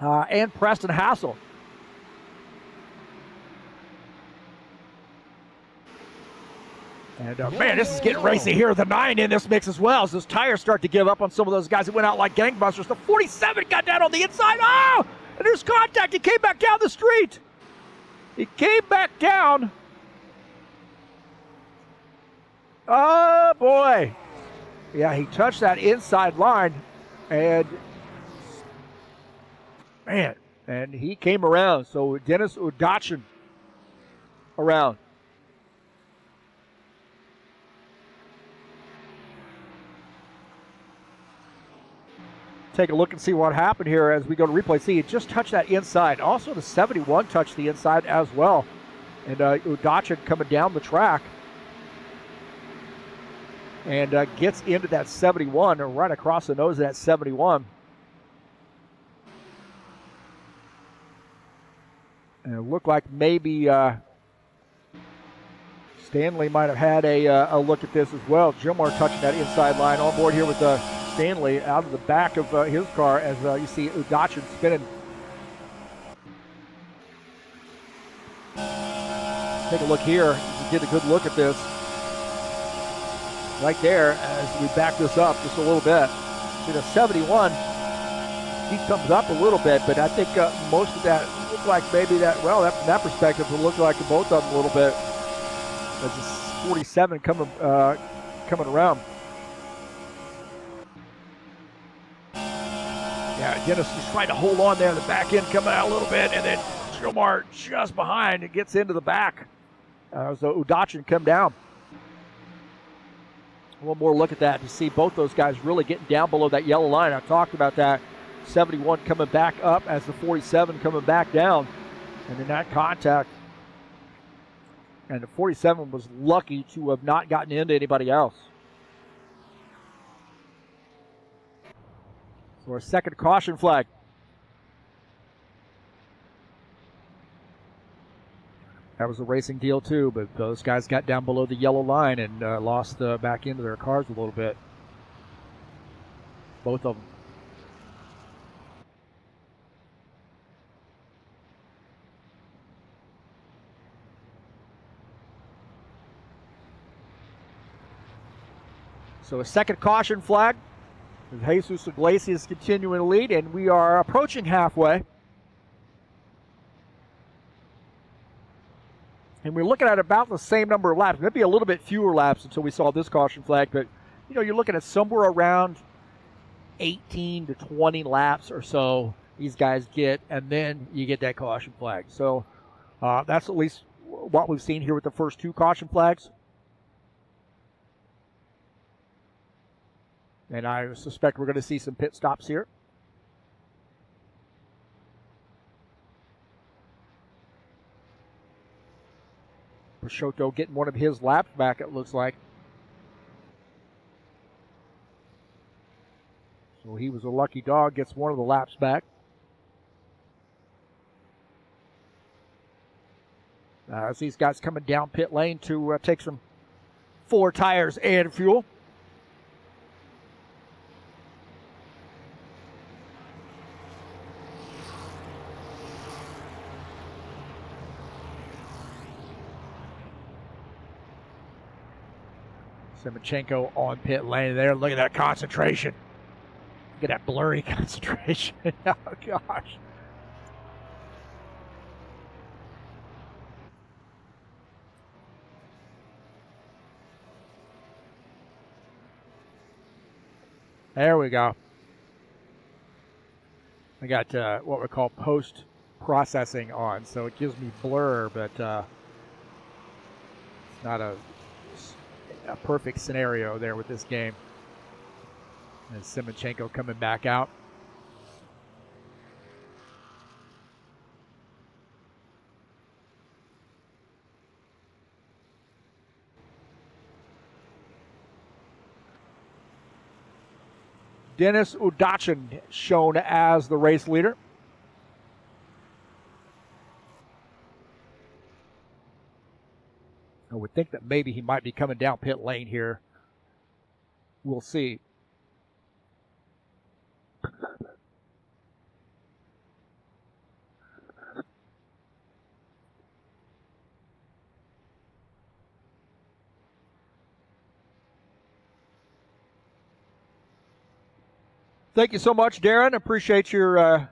and Preston Hassel. And man, this is getting racy here. The 9 in this mix as well as those tires start to give up on some of those guys that went out like gangbusters. The 47 got down on the inside. Oh! And there's contact. He came back down the street. He came back down. Oh, boy. Yeah, he touched that inside line. And, man, and he came around. So Dennis Udachin around. Take a look and see what happened here as we go to replay. See, it just touched that inside. Also, the 71 touched the inside as well. And Udachin coming down the track. And gets into that 71, or right across the nose of that 71. And it looked like maybe Stanley might have had a look at this as well. Gilmore touching that inside line. On board here with Stanley out of the back of his car as you see Udachin spinning. Take a look here. Get a good look at this. Right there as we back this up just a little bit. See the 71, he comes up a little bit, but I think most of that looked like maybe that, well, from that perspective, it looked like both of them a little bit. As the 47 coming around. Yeah, Dennis is trying to hold on there. The back end coming out a little bit, and then Gilmore just behind. It gets into the back. So Udachin come down. One more look at that to see both those guys really getting down below that yellow line. I talked about that. 71 coming back up as the 47 coming back down. And in that contact, and the 47 was lucky to have not gotten into anybody else. So a second caution flag. That was a racing deal too, but those guys got down below the yellow line and lost back into their cars a little bit. Both of them. So a second caution flag. Jesus Iglesias continuing to lead, and we are approaching halfway. And we're looking at about the same number of laps. Maybe a little bit fewer laps until we saw this caution flag, but you know, you're looking at somewhere around 18 to 20 laps or so these guys get, and then you get that caution flag. So that's at least what we've seen here with the first two caution flags. And I suspect we're going to see some pit stops here. Peixoto getting one of his laps back, it looks like. So he was a lucky dog, gets one of the laps back. As these guys coming down pit lane to take some 4 tires and fuel. Semachenko on pit lane there. Look at that concentration. Look at that blurry concentration. Oh, gosh. There we go. I got what we call post-processing on, so it gives me blur, but it's not a perfect scenario there with this game. And Semachenko coming back out. Dennis Udachin shown as the race leader. I would think that maybe he might be coming down pit lane here. We'll see. Thank you so much, Darren. Appreciate your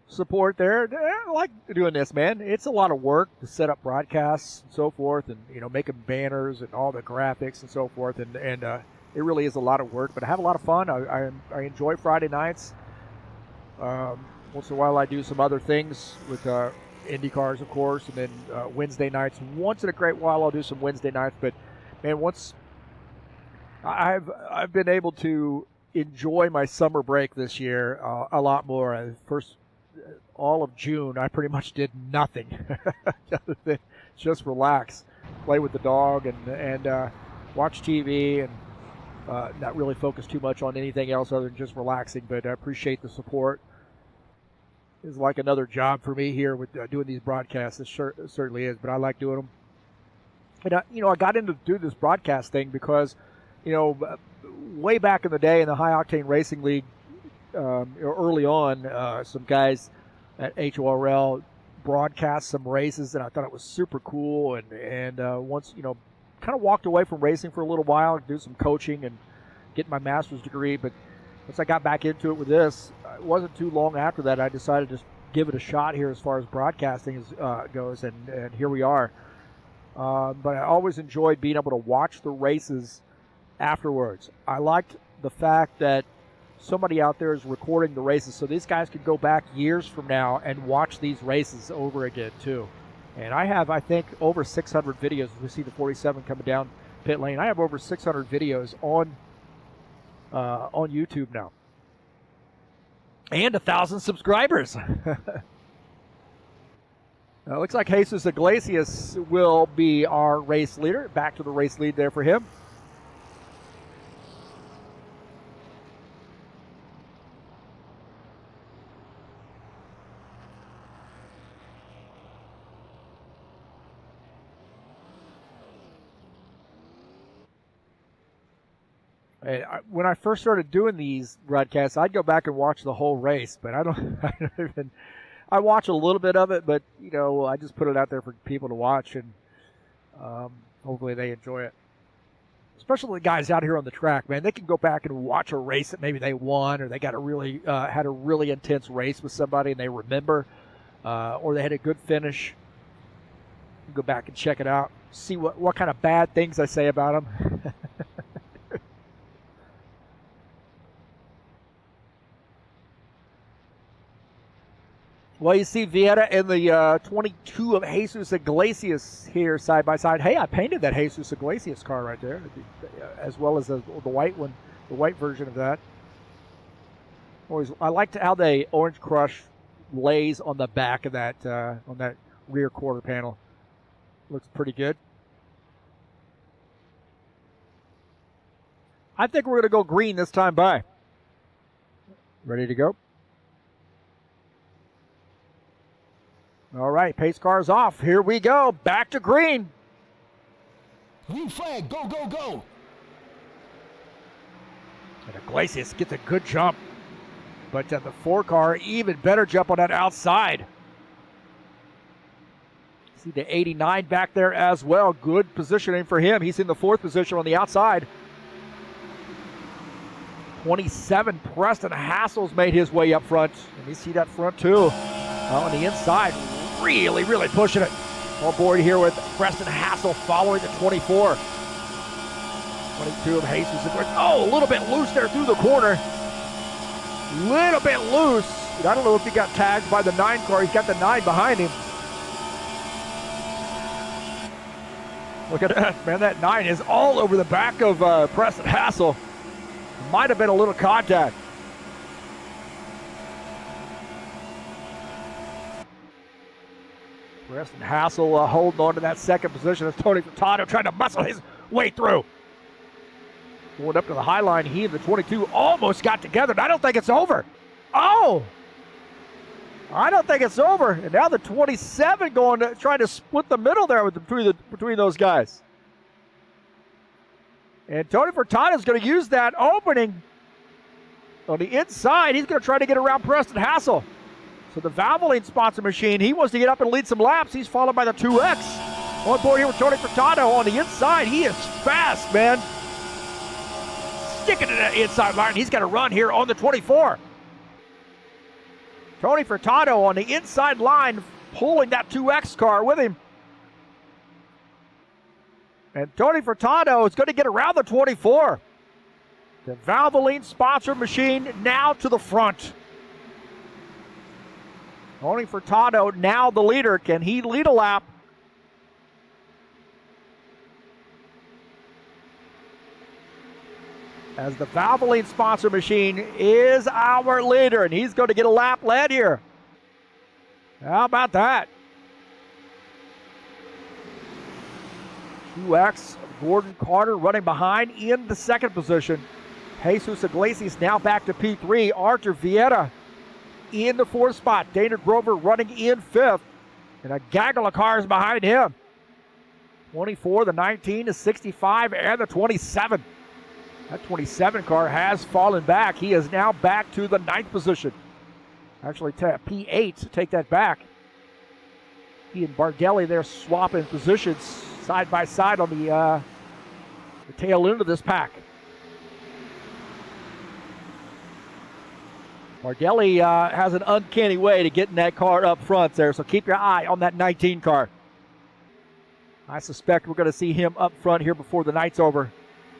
support there. I like doing this, man. It's a lot of work to set up broadcasts and so forth, and you know, making banners and all the graphics and so forth, and it really is a lot of work, but I have a lot of fun. I enjoy Friday nights. Once in a while I do some other things with Indy cars, of course, and then Wednesday nights. Once in a great while I'll do some Wednesday nights, but man, once I've been able to enjoy my summer break this year a lot more. First, all of June, I pretty much did nothing other than just relax, play with the dog, and watch TV, and not really focus too much on anything else other than just relaxing. But I appreciate the support. It's like another job for me here with doing these broadcasts. It certainly is, but I like doing them. And I got into do this broadcast thing because, way back in the day in the High Octane Racing League, early on, some guys at HORL broadcast some races, and I thought it was super cool. And once, kind of walked away from racing for a little while, do some coaching and get my master's degree. But once I got back into it with this, it wasn't too long after that I decided to just give it a shot here as far as broadcasting goes, and here we are. But I always enjoyed being able to watch the races afterwards. I liked the fact that somebody out there is recording the races, so these guys could go back years from now and watch these races over again too. And I have, I think, over 600 videos. We see the 47 coming down pit lane. I have over 600 videos on YouTube now, and 1,000 subscribers. Looks like Jesus Iglesias will be our race leader. Back to the race lead there for him. And when I first started doing these broadcasts, I'd go back and watch the whole race, but I don't even. I watch a little bit of it, but, I just put it out there for people to watch, and hopefully they enjoy it. Especially the guys out here on the track, man. They can go back and watch a race that maybe they won, or they got had a really intense race with somebody and they remember, or they had a good finish. Go back and check it out, see what kind of bad things I say about them. Well, you see Vieira in the 22 of Jesus Iglesias here side by side. Hey, I painted that Jesus Iglesias car right there, as well as the white one, the white version of that. I liked how the Orange Crush lays on the back of that on that rear quarter panel. Looks pretty good. I think we're going to go green this time by. Ready to go? All right, pace car's off. Here we go. Back to green. Green flag. Go, go, go. And Iglesias gets a good jump. But the 4 car, even better jump on that outside. See the 89 back there as well. Good positioning for him. He's in the 4th position on the outside. 27, Preston Hassel's made his way up front. And you see that front too. On the inside, really, really pushing it. On board here with Preston Hassel following the 24. 22 of Jesus. Oh, a little bit loose there through the corner. Little bit loose. I don't know if he got tagged by the 9 car. He's got the 9 behind him. Look at that, man. That 9 is all over the back of Preston Hassel. Might have been a little contact. Preston Hassel holding on to that 2nd position as Tony Furtado trying to muscle his way through. Going up to the high line, he and the 22 almost got together, and I don't think it's over. Oh! I don't think it's over. And now the 27 going to try to split the middle there between those guys. And Tony Furtado is going to use that opening on the inside. He's going to try to get around Preston Hassel. So the Valvoline sponsor machine, he wants to get up and lead some laps. He's followed by the 2X. On board here with Tony Furtado on the inside. He is fast, man. Sticking to that inside line. He's got to run here on the 24. Tony Furtado on the inside line, pulling that 2X car with him. And Tony Furtado is going to get around the 24. The Valvoline sponsor machine now to the front. Tony Furtado now the leader. Can he lead a lap? As the Valvoline sponsor machine is our leader, and he's going to get a lap led here. How about that? 2X of Gordon Carter running behind in the 2nd position. Jesus Iglesias now back to P3. Arthur Vieira in the 4th spot. Dana Grover running in 5th. And a gaggle of cars behind him. 24, the 19, the 65, and the 27. That 27 car has fallen back. He is now back to the 9th position. Actually, P8, take that back. He and Bardelli, they're swapping positions side by side on the tail end of this pack. Bardelli has an uncanny way to get in that car up front there, so keep your eye on that 19 car. I suspect we're going to see him up front here before the night's over.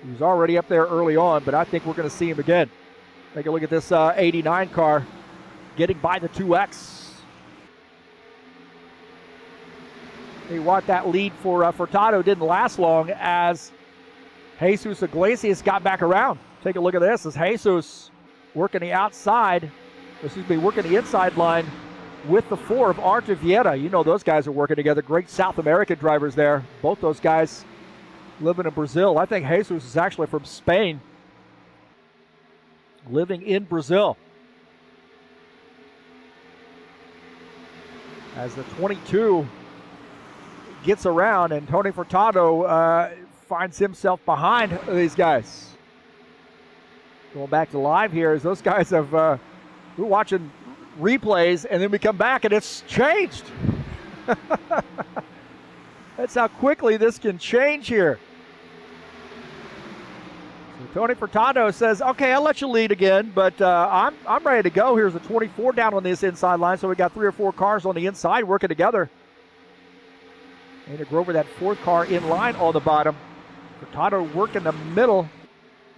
He was already up there early on, but I think we're going to see him again. Take a look at this 89 car getting by the 2X. Hey, what, that lead for Furtado didn't last long as Jesus Iglesias got back around. Take a look at this as Jesus working the working the inside line with the 4 of Artur Vieira. You know those guys are working together. Great South American drivers there. Both those guys living in Brazil. I think Jesus is actually from Spain, living in Brazil. As the 22 gets around and Tony Furtado finds himself behind these guys. Going back to live here as those guys have, we're watching replays and then we come back and it's changed. That's how quickly this can change here. So Tony Furtado says, okay, I'll let you lead again, but I'm ready to go. Here's the 24 down on this inside line, so we got 3 or 4 cars on the inside working together. And to Grover, that 4th car in line on the bottom. Furtado working the middle,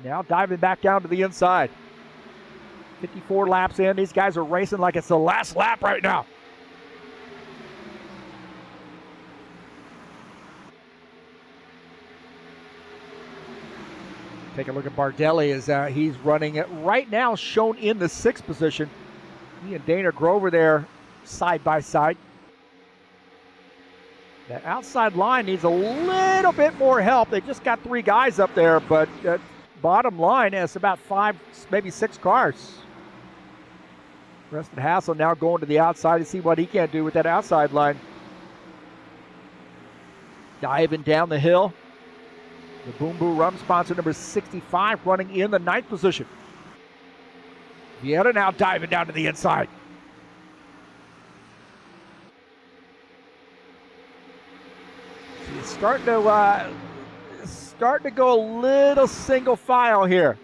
now diving back down to the inside. 54 laps in. These guys are racing like it's the last lap right now. Take a look at Bardelli as he's running it right now, shown in the 6th position. He and Dana Grover there side by side. That outside line needs a little bit more help. They just got 3 guys up there, but bottom line has about 5, maybe 6 cars. Preston Hassel now going to the outside to see what he can do with that outside line. Diving down the hill. The Boom Boo Rum sponsor, number 65, running in the 9th position. Vieira now diving down to the inside. So he's starting to go a little single file here.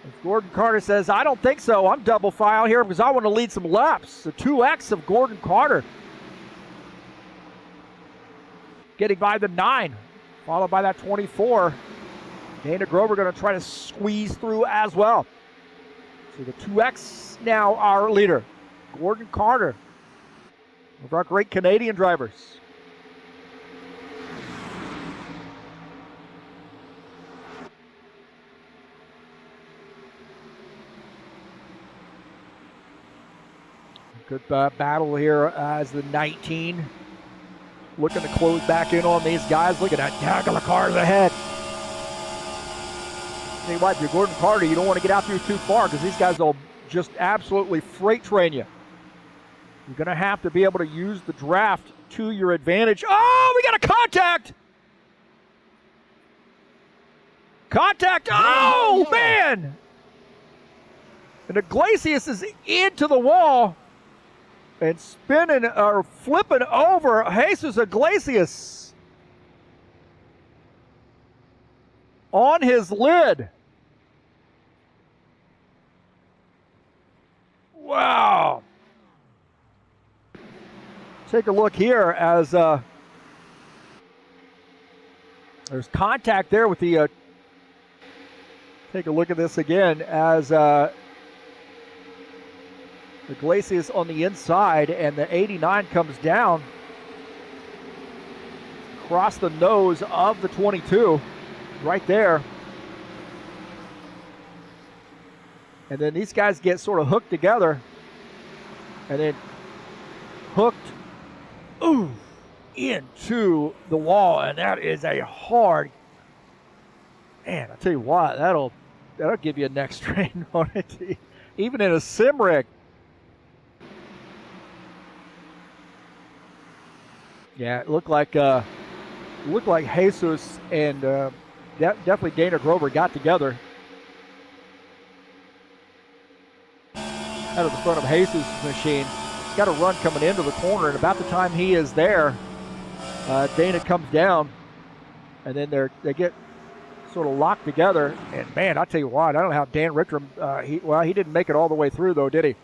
As Gordon Carter says, I don't think so. I'm double file here because I want to lead some laps. The 2X of Gordon Carter getting by the 9, followed by that 24. Dana Grover going to try to squeeze through as well. So the 2X now our leader. Gordon Carter, one of our great Canadian drivers. Good battle here as the 19 looking to close back in on these guys. Look at that gaggle of cars ahead. Tell you what, if you're Gordon Carter, you don't want to get out there too far because these guys will just absolutely freight train you. You're going to have to be able to use the draft to your advantage. Oh, we got a contact! Contact! Oh, man! And Iglesias is into the wall and spinning or flipping over Jesus Iglesias on his lid. Wow. Take a look here as there's contact there with the take a look at this again as Iglesias on the inside and the 89 comes down across the nose of the 22 right there. And then these guys get sort of hooked together and then hooked into the wall, and that is a hard, man, I tell you what, that'll give you a neck strain on it, even in a sim rig. Yeah, it looked like looked like Jesus and definitely Dana Grover got together. Out of the front of Jesus' machine. Got a run coming into the corner, and about the time he is there, Dana comes down, and then they get sort of locked together. And man, I tell you what, I don't know how Dan Richter, he didn't make it all the way through though, did he?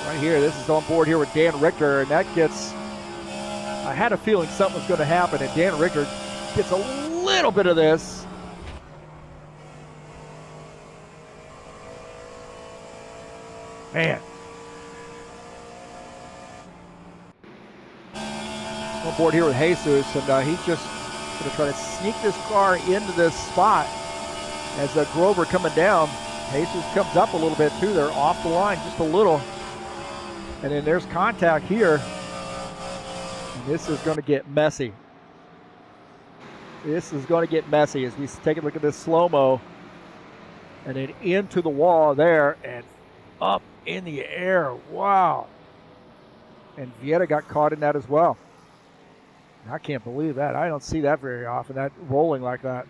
Right here, this is on board here with Dan Richter, and that gets, I had a feeling something was going to happen, and Dan Richter gets a little bit of this. Man. On board here with Jesus, and he's just going to try to sneak this car into this spot as Grover coming down. Jesus comes up a little bit too. They're off the line just a little. And then there's contact here. And this is going to get messy. This is going to get messy as we take a look at this slow-mo. And then into the wall there and up in the air. Wow. And Vieta got caught in that as well. I can't believe that. I don't see that very often, that rolling like that.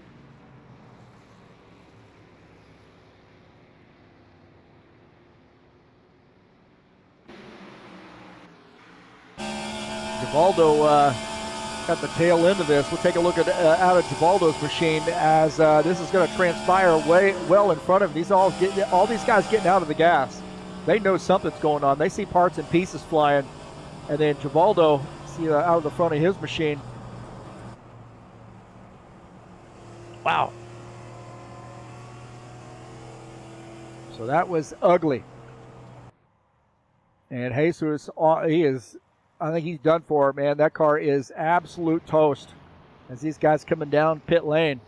Givaldo got the tail end of this. We'll take a look at out of Givaldo's machine as this is going to transpire way well in front of him. All these guys getting out of the gas. They know something's going on. They see parts and pieces flying, and then Givaldo out of the front of his machine. Wow. So that was ugly. And Jesus, I think he's done for, man. That car is absolute toast as these guys coming down pit lane.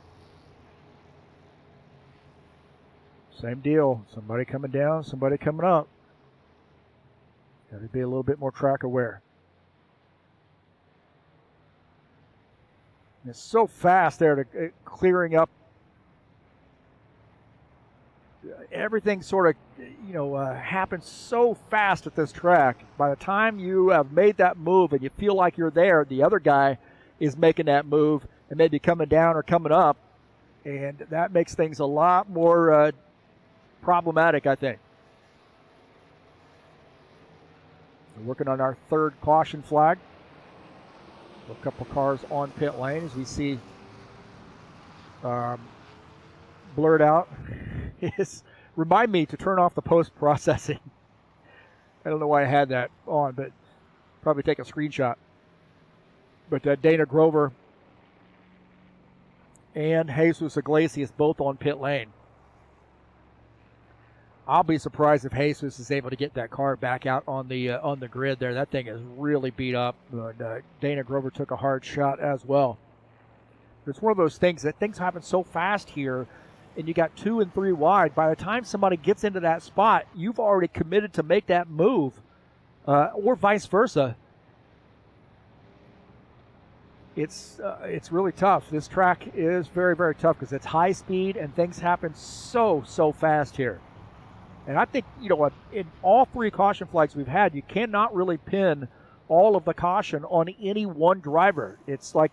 Same deal. Somebody coming down, somebody coming up. Got to be a little bit more track aware. And it's so fast there to clearing up. Everything sort of, happens so fast at this track. By the time you have made that move and you feel like you're there, the other guy is making that move and maybe coming down or coming up. And that makes things a lot more problematic, I think. We're working on our third caution flag. A couple cars on pit lane as we see blurred out. Remind me to turn off the post-processing. I don't know why I had that on, but probably take a screenshot. But Dana Grover and Jesus Iglesias both on pit lane. I'll be surprised if Jesus is able to get that car back out on the grid there. That thing is really beat up. Dana Grover took a hard shot as well. It's one of those things that things happen so fast here, and you got 2 and 3 wide. By the time somebody gets into that spot, you've already committed to make that move, or vice versa. It's really tough. This track is very, very tough because it's high speed and things happen so fast here. And I think, in all 3 caution flags we've had, you cannot really pin all of the caution on any one driver. It's like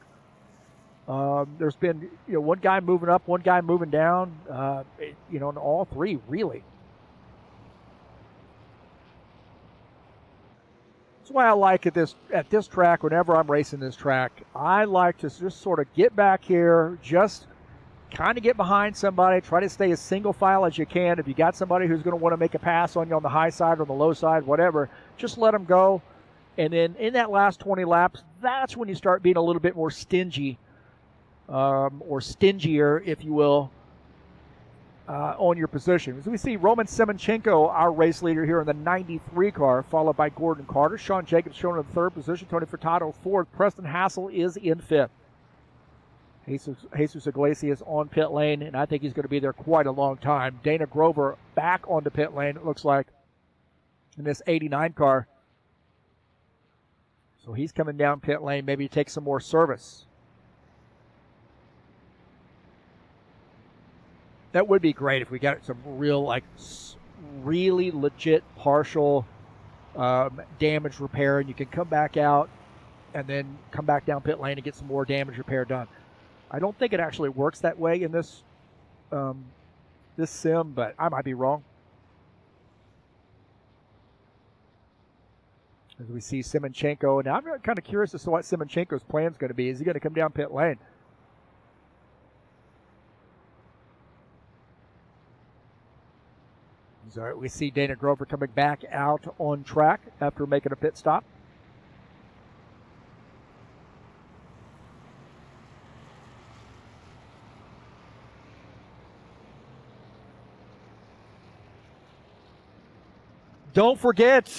there's been one guy moving up, one guy moving down, in all 3 really. That's why I like at this track, whenever I'm racing this track, I like to just sort of get back here, just kind of get behind somebody, try to stay as single file as you can. If you got somebody who's going to want to make a pass on you on the high side or the low side, whatever, just let them go. And then in that last 20 laps, that's when you start being a little bit more stingy, or stingier, if you will, on your position. As we see Roman Semenchenko, our race leader here in the 93 car, followed by Gordon Carter. Sean Jacobs shown in the 3rd position. Tony Furtado 4th. Preston Hassel is in 5th. Jesus Iglesias on pit lane, and I think he's going to be there quite a long time. Dana Grover back onto pit lane, it looks like, in this 89 car. So he's coming down pit lane, maybe take some more service. That would be great if we got some real, really legit partial damage repair, and you can come back out and then come back down pit lane and get some more damage repair done. I don't think it actually works that way in this this sim, but I might be wrong. As we see Simonchenko, now I'm kind of curious as to what Simoncenko's plan is going to be. Is he going to come down pit lane? So we see Dana Grover coming back out on track after making a pit stop. Don't forget,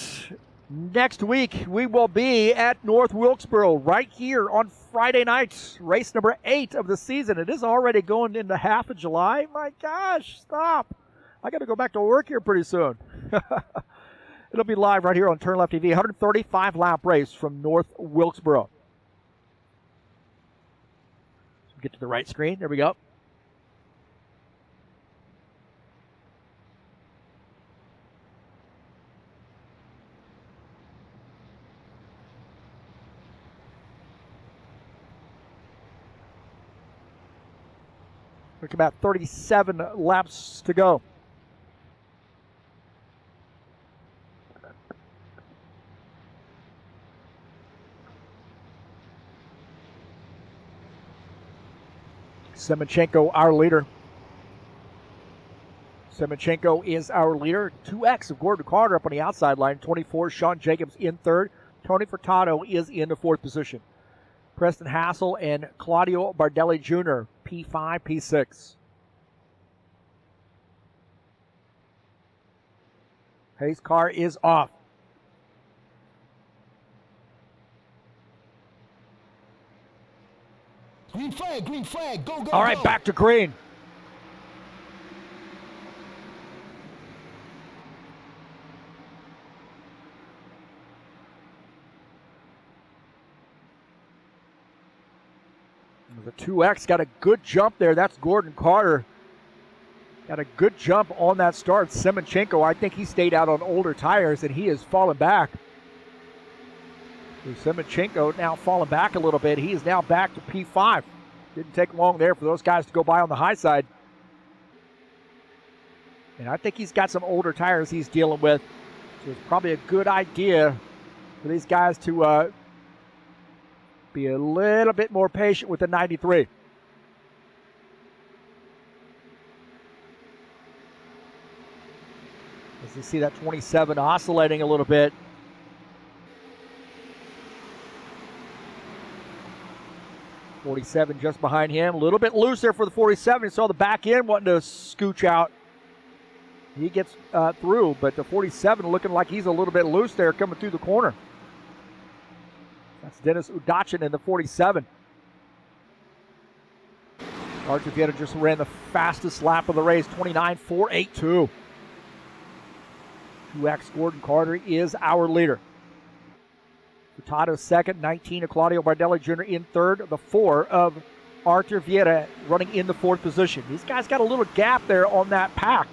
next week we will be at North Wilkesboro right here on Friday night, race number 8 of the season. It is already going into half of July. My gosh, stop. I got to go back to work here pretty soon. It'll be live right here on TurnLeftTV. 135 lap race from North Wilkesboro. Get to the right screen. There we go. Look, about 37 laps to go. Simoncenko, our leader. Simoncenko is our leader. 2X of Gordon Carter up on the outside line. 24, Sean Jacobs in third. Tony Furtado is in the fourth position. Preston Hassel and Claudio Bardelli Jr., P5, P6. Hayes' car is off. Green flag, go, go, All right, go. back to green. The 2X got a good jump there. That's Gordon Carter. Got a good jump on that start. Simoncenko, I think he stayed out on older tires, and he has fallen back. So Simoncenko now falling back a little bit. He is now back to P5. Didn't take long there for those guys to go by on the high side. And I think he's got some older tires he's dealing with. So it's probably a good idea for these guys to be a little bit more patient with the 93. As you see that 27 oscillating a little bit. .47 just behind him. A little bit loose there for the 47. You saw the back end wanting to scooch out. He gets through, but the 47 looking like he's a little bit loose there coming through the corner. That's Dennis Udachin in the 47. Archer Vieta just ran the fastest lap of the race, 29.482. 2X Gordon Carter is our leader. Furtado second, 19 of Claudio Bardelli Jr. in third. The 4 of Archer Vieta running in the fourth position. These guys got a little gap there on that pack.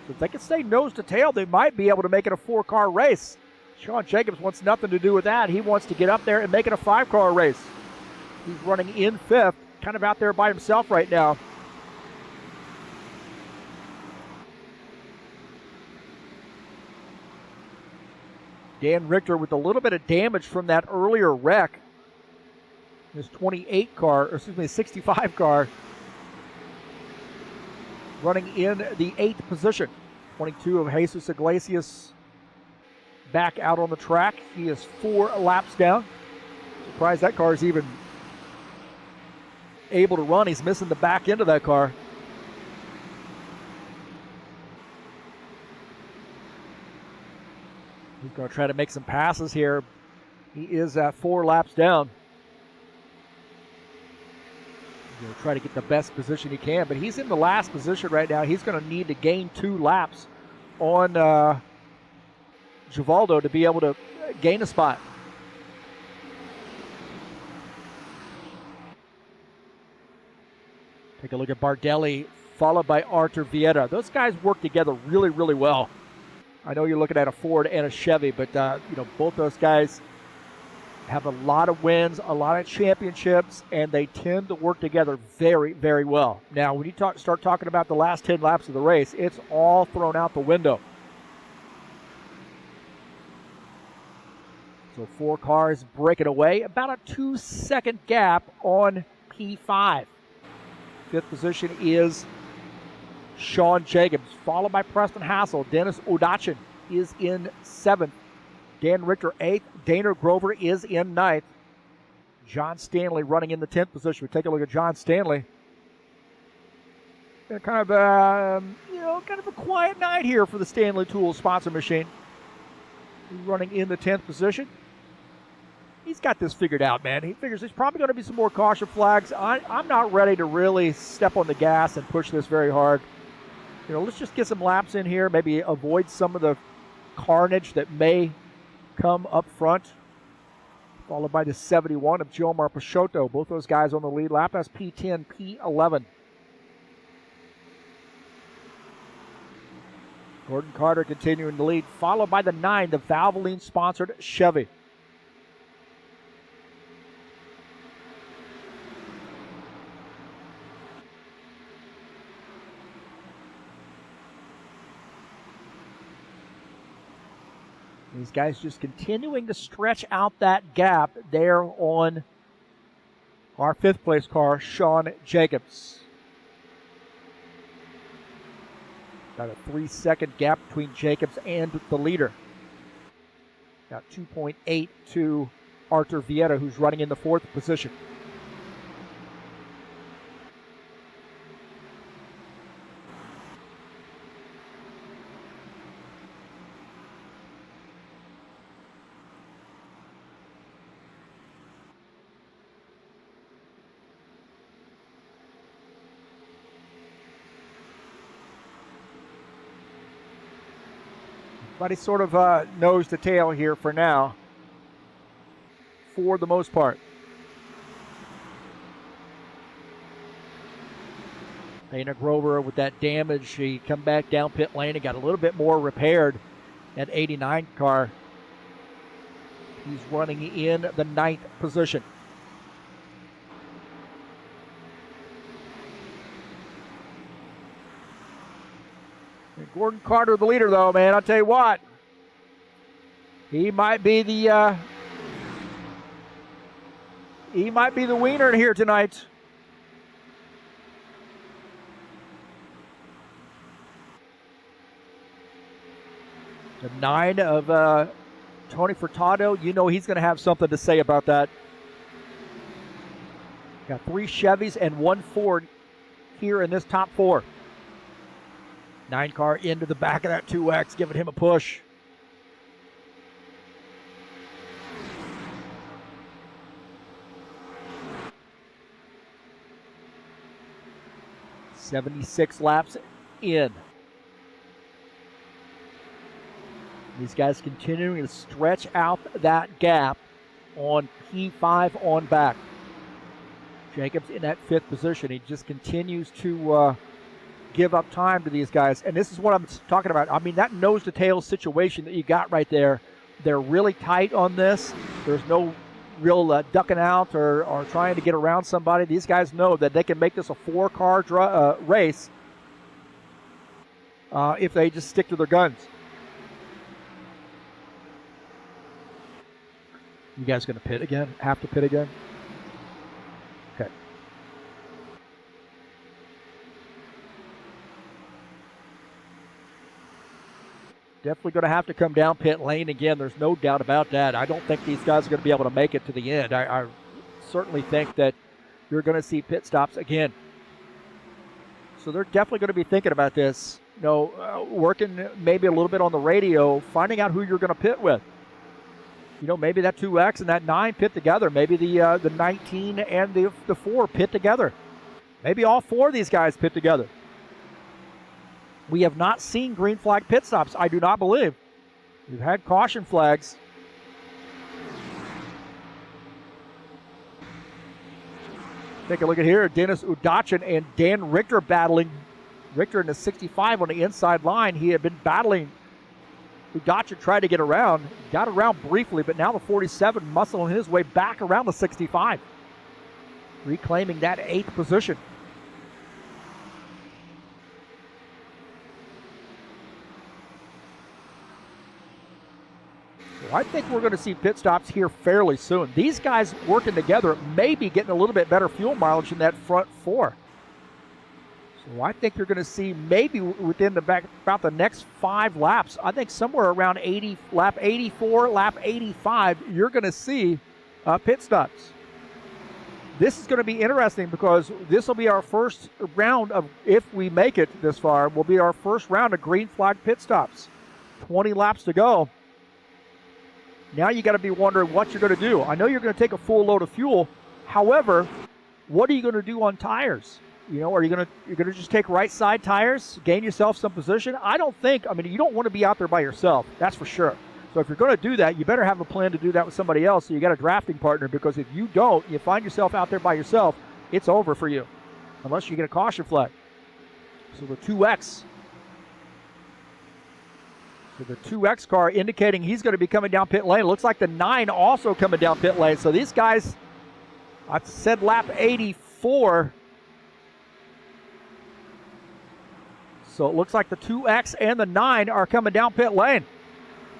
So if they can stay nose to tail, they might be able to make it a 4-car race. Sean Jacobs wants nothing to do with that. He wants to get up there and make it a 5-car race. He's running in fifth, kind of out there by himself right now. Dan Richter with a little bit of damage from that earlier wreck. His 28 car, or excuse me, 65 car, running in the 8th position. 22 of Jesus Iglesias back out on the track. He is 4 laps down. Surprised that car is even able to run. He's missing the back end of that car. He's going to try to make some passes here. He is at 4 laps down. He's going to try to get the best position he can, but he's in the last position right now. He's going to need to gain 2 laps on Givaldo to be able to gain a spot. Take a look at Bardelli, followed by Artur Vieta. Those guys work together really, really well. I know you're looking at a Ford and a Chevy, but both those guys have a lot of wins, a lot of championships, and they tend to work together very, very well. Now, when you start talking about the last 10 laps of the race, it's all thrown out the window. So 4 cars breaking away, about a 2-second gap on P5. 5th position is Sean Jacobs, followed by Preston Hassel. Dennis Odachin is in 7th. Dan Richter 8th. Dana Grover is in 9th. John Stanley running in the 10th position. We take a look at John Stanley. Kind of a quiet night here for the Stanley Tools sponsor machine. He's running in the 10th position. He's got this figured out, man. He figures there's probably going to be some more caution flags. I'm not ready to really step on the gas and push this very hard. Let's just get some laps in here, maybe avoid some of the carnage that may come up front. Followed by the 71 of Jomar Peixoto. Both those guys on the lead lap. That's P10, P11. Gordon Carter continuing to lead, followed by the 9, the Valvoline-sponsored Chevy. These guys just continuing to stretch out that gap there on our 5th place car, Sean Jacobs. Got a 3-second gap between Jacobs and the leader. Got 2.8 to Arthur Vieta, who's running in the 4th position. Everybody sort of nose to tail here for now, for the most part. Dana Grover with that damage, he come back down pit lane and got a little bit more repaired. That 89 car, he's running in the 9th position. Gordon Carter, the leader, though, man. I'll tell you what. He might be the wiener here tonight. The 9 of Tony Furtado, he's going to have something to say about that. Got 3 Chevys and 1 Ford here in this top 4. 9 car into the back of that 2X, giving him a push. .76 laps in. These guys continuing to stretch out that gap on P5 on back. Jacobs in that 5th position. He just continues to give up time to these guys. And this is what I'm talking about. I mean, that nose-to-tail situation that you got right there, they're really tight on this. There's no real ducking out or trying to get around somebody. These guys know that they can make this a 4-car race if they just stick to their guns. You guys going to pit again? Have to pit again? Okay. Definitely going to have to come down pit lane again. There's no doubt about that. I don't think these guys are going to be able to make it to the end. I certainly think that you're going to see pit stops again. So they're definitely going to be thinking about this. Working maybe a little bit on the radio, finding out who you're going to pit with. Maybe that 2X and that 9 pit together. Maybe the 19 and the 4 pit together. Maybe all 4 of these guys pit together. We have not seen green flag pit stops, I do not believe. We've had caution flags. Take a look at here. Dennis Udachin and Dan Richter battling. Richter in the 65 on the inside line. He had been battling Bugacha tried to get around, got around briefly, but now the 47 muscling his way back around the 65, reclaiming that 8th position. So I think we're going to see pit stops here fairly soon. These guys working together, maybe getting a little bit better fuel mileage in that front 4. So I think you're going to see maybe within about the next 5 laps, I think somewhere around lap 84, lap 85, you're going to see pit stops. This is going to be interesting because this will be our first round of, if we make it this far, will be our first round of green flag pit stops. 20 laps to go. Now you got to be wondering what you're going to do. I know you're going to take a full load of fuel. However, what are you going to do on tires? You know, are you're going to just take right side tires, gain yourself some position? I mean, you don't want to be out there by yourself. That's for sure. So if you're going to do that, you better have a plan to do that with somebody else. So you got a drafting partner, because if you don't, you find yourself out there by yourself, it's over for you, unless you get a caution flag. So the 2X. So the 2X car indicating he's going to be coming down pit lane. It looks like the 9 also coming down pit lane. So these guys, I said lap 84. So it looks like the 2X and the 9 are coming down pit lane.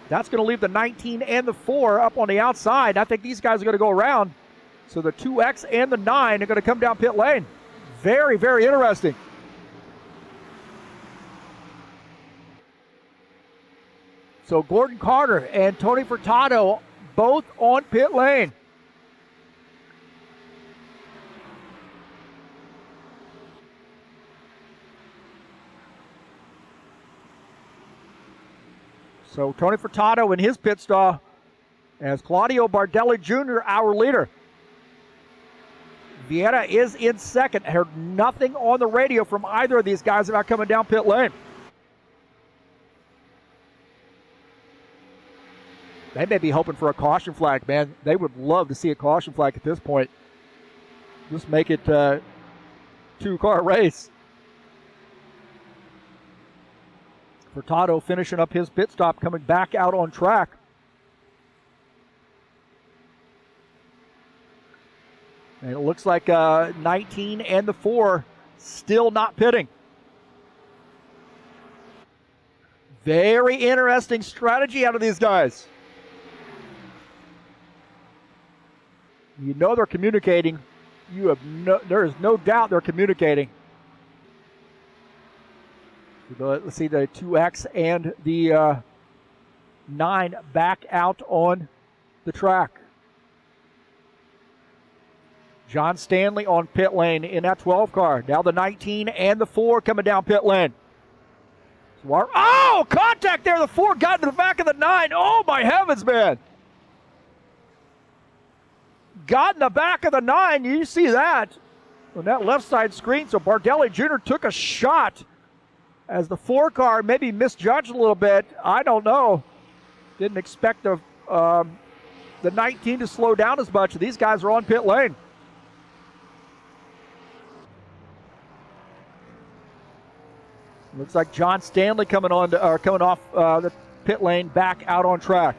That's going to leave the 19 and the 4 up on the outside. I think these guys are going to go around. So the 2X and the 9 are going to come down pit lane. Very, very interesting. So Gordon Carter and Tony Furtado both on pit lane. So Tony Furtado in his pit stop as Claudio Bardelli Jr., our leader. Vieira is in second. I heard nothing on the radio from either of these guys about coming down pit lane. They may be hoping for a caution flag, man. They would love to see a caution flag at this point. Just make it a 2-car race. Furtado finishing up his pit stop, coming back out on track. And it looks like 19 and the 4 still not pitting. Very interesting strategy out of these guys. You know they're communicating. There is no doubt they're communicating. Let's see the 2X and the 9 back out on the track. John Stanley on pit lane in that 12 car. Now the 19 and the 4 coming down pit lane. Oh, contact there. The 4 got into the back of the 9. Oh, my heavens, man. Got in the back of the 9. You see that on that left side screen. So Bardelli Jr. took a shot as the 4 car maybe misjudged a little bit. I don't know. Didn't expect the 19 to slow down as much. These guys are on pit lane. Looks like John Stanley coming off the pit lane back out on track.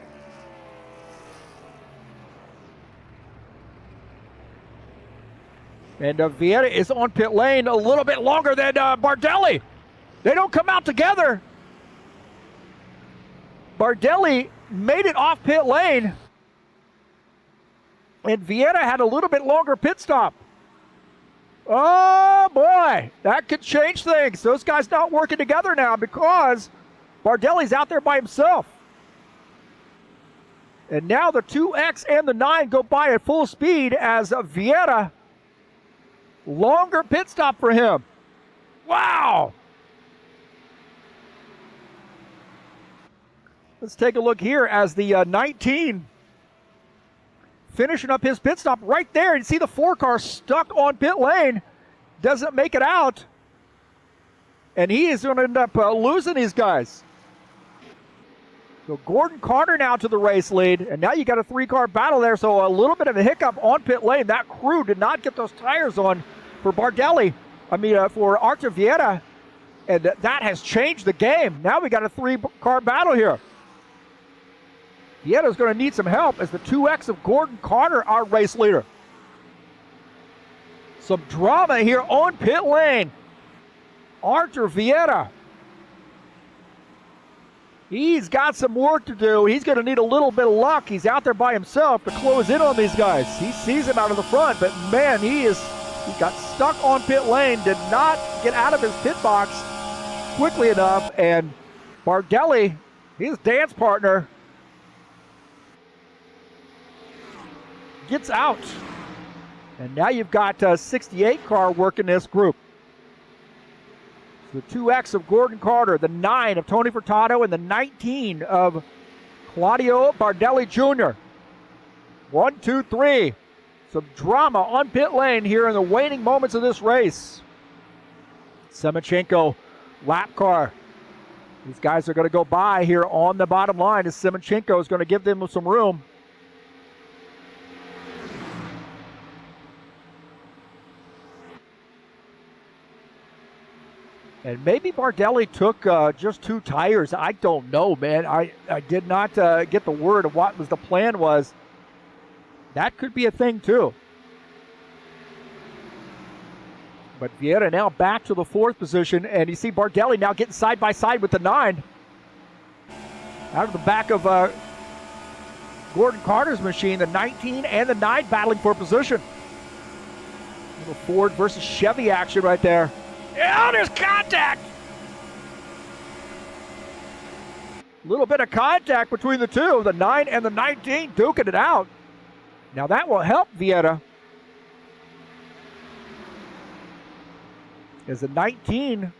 And Vieira is on pit lane a little bit longer than Bardelli. They don't come out together. Bardelli made it off pit lane, and Vieira had a little bit longer pit stop. Oh boy, that could change things. Those guys not working together now because Bardelli's out there by himself. And now the 2X and the 9 go by at full speed as Vieira, longer pit stop for him. Wow. Let's take a look here as the 19 finishing up his pit stop right there. You see the 4 car stuck on pit lane. Doesn't make it out. And he is going to end up losing these guys. So Gordon Carter now to the race lead. And now you got a 3-car battle there. So a little bit of a hiccup on pit lane. That crew did not get those tires on for Bardelli. For Artur Vieira. And that has changed the game. Now we got a 3-car battle here. Vietta's going to need some help as the 2X of Gordon Carter, our race leader. Some drama here on pit lane. Artur Vieta. He's got some work to do. He's going to need a little bit of luck. He's out there by himself to close in on these guys. He sees him out of the front, but man, he got stuck on pit lane, did not get out of his pit box quickly enough, and Bardelli, his dance partner, gets out. And now you've got a 68 car working this group. So the 2X of Gordon Carter, the 9 of Tony Furtado, and the 19 of Claudio Bardelli Jr. 1, 2, 3. Some drama on pit lane here in the waning moments of this race. Semachenko lap car. These guys are going to go by here on the bottom line as Semachenko is going to give them some room. And maybe Bardelli took just 2 tires. I don't know, man. I did not get the word of what was the plan was. That could be a thing, too. But Vieta now back to the 4th position. And you see Bardelli now getting side by side with the 9. Out of the back of Gordon Carter's machine, the 19 and the 9 battling for position. Little Ford versus Chevy action right there. Yeah, there's contact. A little bit of contact between the two, the 9 and the 19, duking it out. Now that will help Vieta. As the 19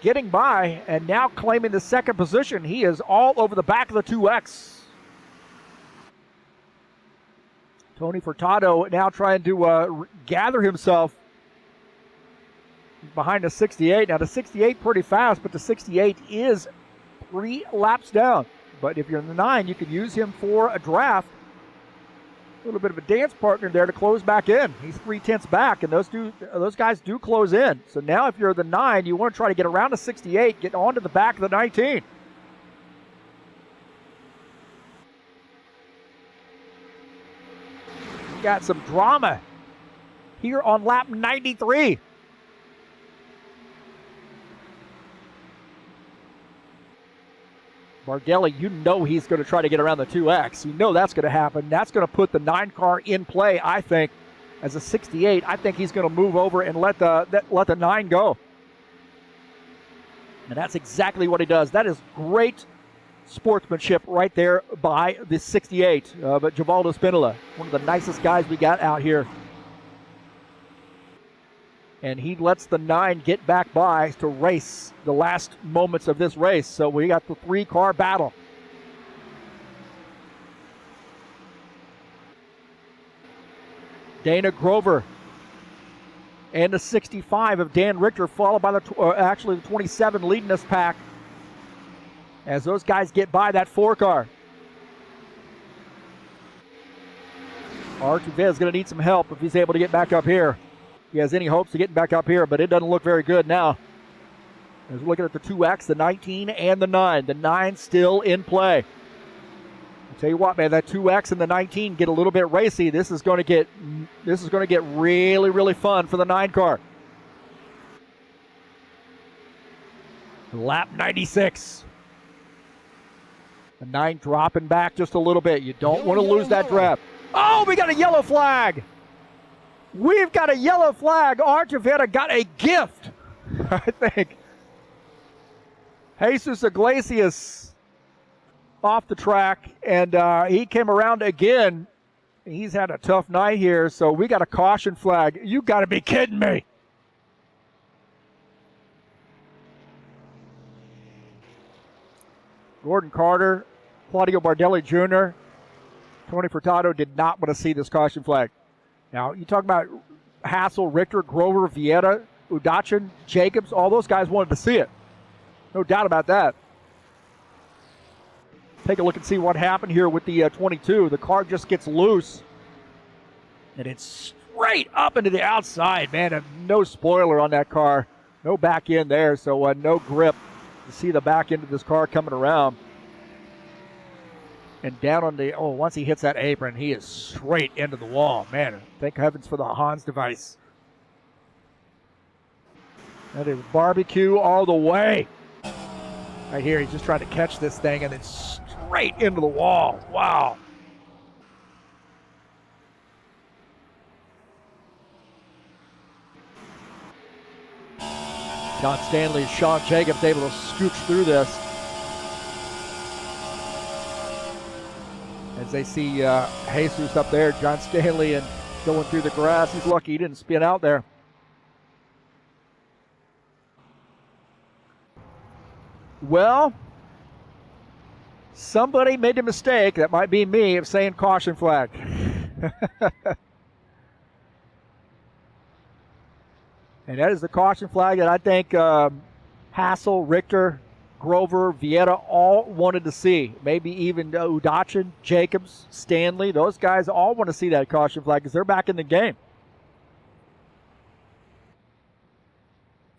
getting by and now claiming the 2nd position. He is all over the back of the 2X. Tony Furtado now trying to gather himself behind the 68. Now the 68 pretty fast, but the 68 is 3 laps down. But if you're in the 9, you can use him for a draft. A little bit of a dance partner there to close back in. He's 3/10 back, and those guys do close in. So now if you're the 9, you want to try to get around the 68, get onto the back of the 19. Got some drama here on lap 93. Bardelli, you know he's going to try to get around the 2X. You know that's going to happen. That's going to put the 9 car in play, I think, as a 68. I think he's going to move over and let the 9 go. And that's exactly what he does. That is great sportsmanship right there by the 68 of Givaldo Spinola. One of the nicest guys we got out here. And he lets the 9 get back by to race the last moments of this race. So we got the 3-car battle. Dana Grover and the 65 of Dan Richter, followed by the 27 leading this pack as those guys get by that 4-car. Artur Vieta is going to need some help if he's able to get back up here. He has any hopes of getting back up here, but it doesn't look very good now. As we're looking at the 2X, the 19 and the 9. The 9 still in play. I'll tell you what, man, that 2X and the 19 get a little bit racy. This is going to get really, really fun for the 9 car. Lap 96. The 9 dropping back just a little bit. You don't want to lose that draft. Oh, we got a yellow flag. We've got a yellow flag. Artur Vieta got a gift, I think. Jesus Iglesias off the track, and he came around again. He's had a tough night here, so we got a caution flag. You got to be kidding me. Gordon Carter, Claudio Bardelli Jr., Tony Furtado did not want to see this caution flag. Now, you talk about Hassel, Richter, Grover, Vieta, Udachin, Jacobs, all those guys wanted to see it. No doubt about that. Take a look and see what happened here with the 22. The car just gets loose, and it's straight up into the outside, man. No spoiler on that car. No back end there, so no grip to see the back end of this car coming around. And down on the, once he hits that apron, he is straight into the wall. Man, thank heavens for the Hans device. That is barbecue all the way. Right here, he's just trying to catch this thing and then straight into the wall. Wow. John Stanley, Sean Jacobs able to scooch through this. As they see Jesus up there, John Stanley, and going through the grass. He's lucky he didn't spin out there. Well, somebody made a mistake, that might be me, of saying caution flag. And that is the caution flag that I think Hassel, Richter, Grover, Vieira all wanted to see. Maybe even Udachin, Jacobs, Stanley. Those guys all want to see that caution flag because they're back in the game.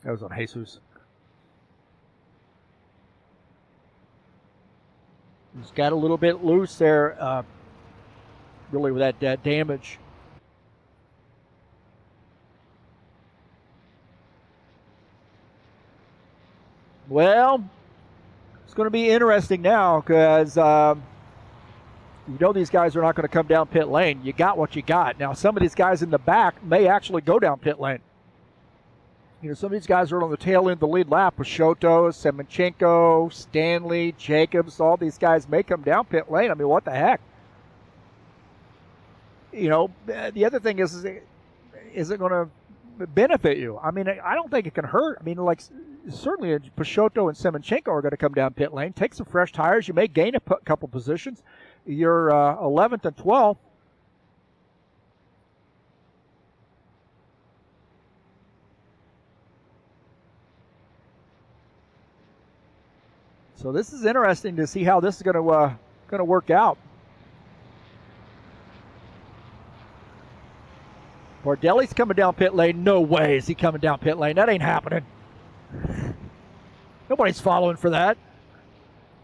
That was on Jesus. He's got a little bit loose there, really, with that damage. Well, it's going to be interesting now because you know these guys are not going to come down pit lane. You got what you got. Now, some of these guys in the back may actually go down pit lane. You know, some of these guys are on the tail end of the lead lap. Pashotto, Semenchenko, Stanley, Jacobs, all these guys may come down pit lane. I mean, what the heck? You know, the other thing is it going to benefit you? I mean, I don't think it can hurt. I mean, like, certainly Pashotto and Semenchenko are going to come down pit lane. Take some fresh tires. You may gain a couple positions. You're 11th and 12th. So this is interesting to see how this is going to work out. Bardelli's coming down pit lane. No way is he coming down pit lane. That ain't happening. Nobody's following for that.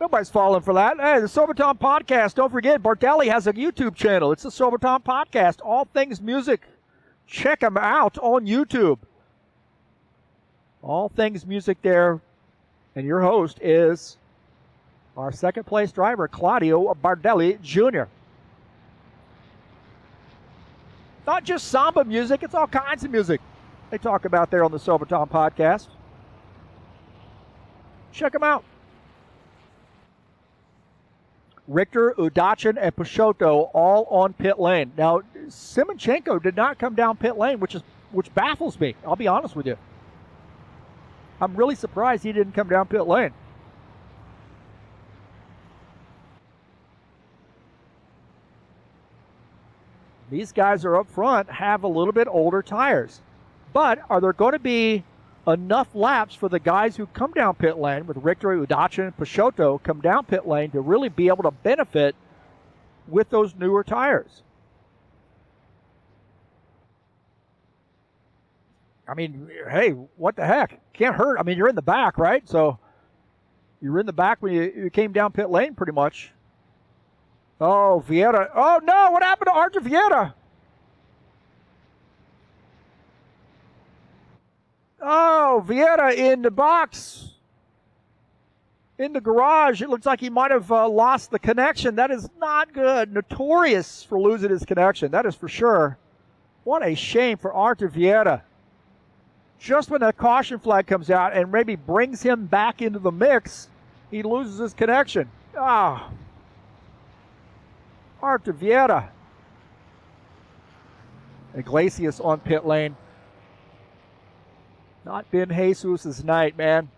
Nobody's following for that. Hey, the Silverton Podcast. Don't forget, Bardelli has a YouTube channel. It's the Silverton Podcast. All things music. Check him out on YouTube. All things music there. And your host is our second place driver, Claudio Bardelli Jr. Not just samba music, it's all kinds of music they talk about there on the Silverton Podcast. Check them out. Richter, Udachin, and Pashotto all on pit lane. Now, Semenchenko did not come down pit lane, which baffles me. I'll be honest with you. I'm really surprised he didn't come down pit lane. These guys are up front, have a little bit older tires. But are there going to be enough laps for the guys who come down pit lane with Richter, Udachin, and Pashotto come down pit lane to really be able to benefit with those newer tires? I mean, hey, what the heck? Can't hurt. I mean, you're in the back, right? So you were in the back when you came down pit lane pretty much. Oh, Vieira. Oh, no, what happened to Arthur Vieira? Oh, Vieira in the box. In the garage. It looks like he might have lost the connection. That is not good. Notorious for losing his connection. That is for sure. What a shame for Arthur Vieira. Just when that caution flag comes out and maybe brings him back into the mix, he loses his connection. Ah. Arthur Vieira. Iglesias on pit lane. Not been Jesus' night, man.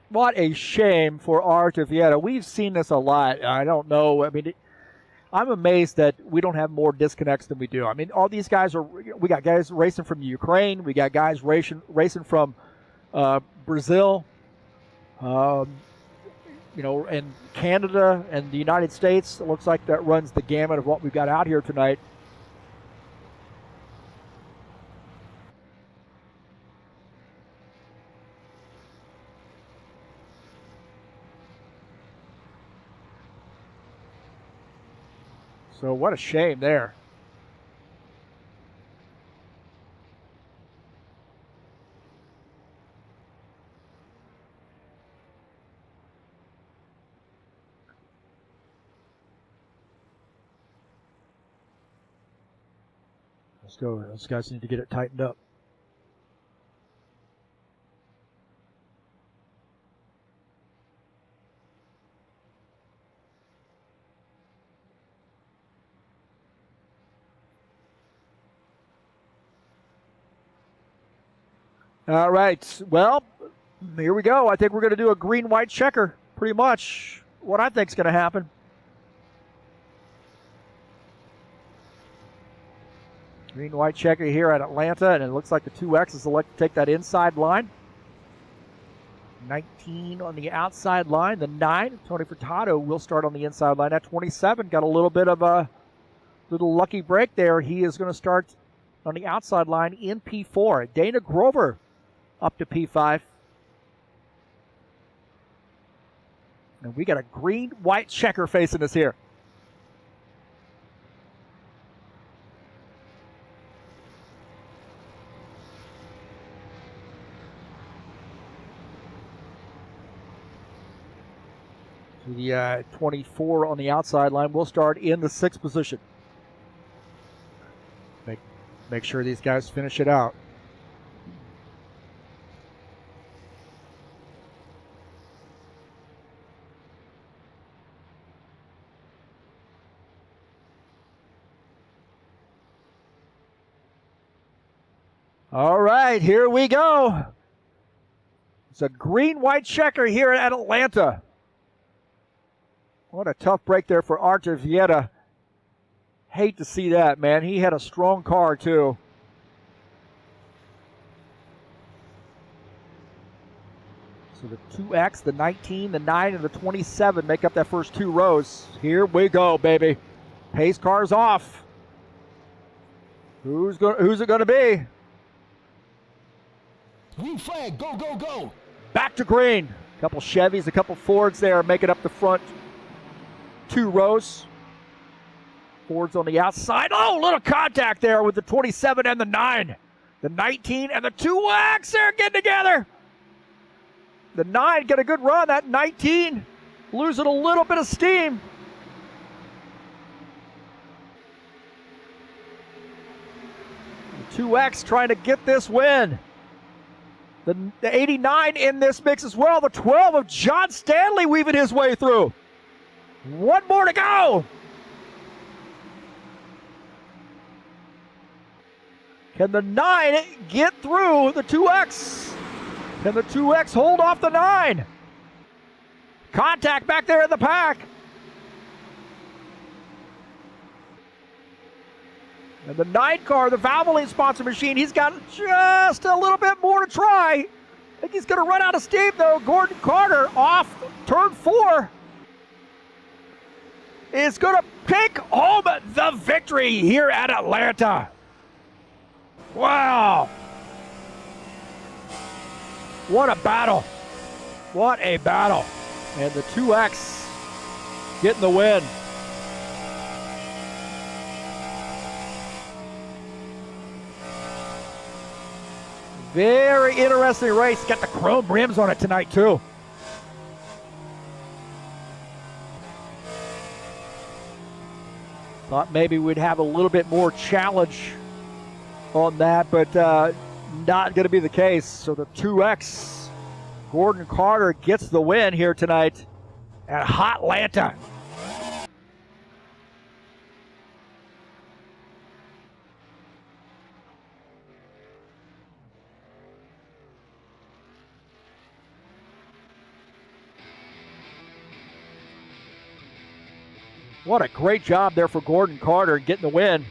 What a shame for Arthur Vieira. We've seen this a lot. I don't know. I mean, I'm amazed that we don't have more disconnects than we do. I mean, all these guys are, we got guys racing from Ukraine. We got guys racing from Brazil, you know, and Canada and the United States. It looks like that runs the gamut of what we've got out here tonight. So what a shame there. Let's go. Those guys need to get it tightened up. All right. Well, here we go. I think we're going to do a green-white checker. Pretty much what I think is going to happen. Green-white checker here at Atlanta, and it looks like the 2X is elect to take that inside line. 19 on the outside line. The 9, Tony Furtado, will start on the inside line at 27. Got a little bit of a little lucky break there. He is going to start on the outside line in P4. Dana Grover up to P5. And we got a green-white checker facing us here. The 24 on the outside line will start in the 6th position. Make sure these guys finish it out. All right, here we go. It's a green-white checker here at Atlanta. What a tough break there for Artur Vieira. Hate to see that, man. He had a strong car, too. So the 2X, the 19, the 9, and the 27 make up that first 2 rows. Here we go, baby. Pace car's off. Who's it going to be? Green flag, go, go, go. Back to green. A couple Chevys, a couple Fords there making up the front 2 rows. Fords on the outside. Oh, little contact there with the 27 and the 9. The 19 and the 2X, they're getting together. The 9 got a good run. That 19 losing a little bit of steam. The 2X trying to get this win. The 89 in this mix as well. The 12 of John Stanley weaving his way through. One more to go. Can the 9 get through the 2X? Can the 2X hold off the 9? Contact back there in the pack. And the 9 car, the Valvoline sponsor machine, he's got just a little bit more to try. I think he's going to run out of steam, though. Gordon Carter off turn 4 is going to pick home the victory here at Atlanta. Wow. What a battle. What a battle. And the 2X getting the win. Very interesting race. Got the chrome rims on it tonight, too. Thought maybe we'd have a little bit more challenge on that, but not going to be the case. So the 2X, Gordon Carter gets the win here tonight at Hotlanta. What a great job there for Gordon Carter getting the win.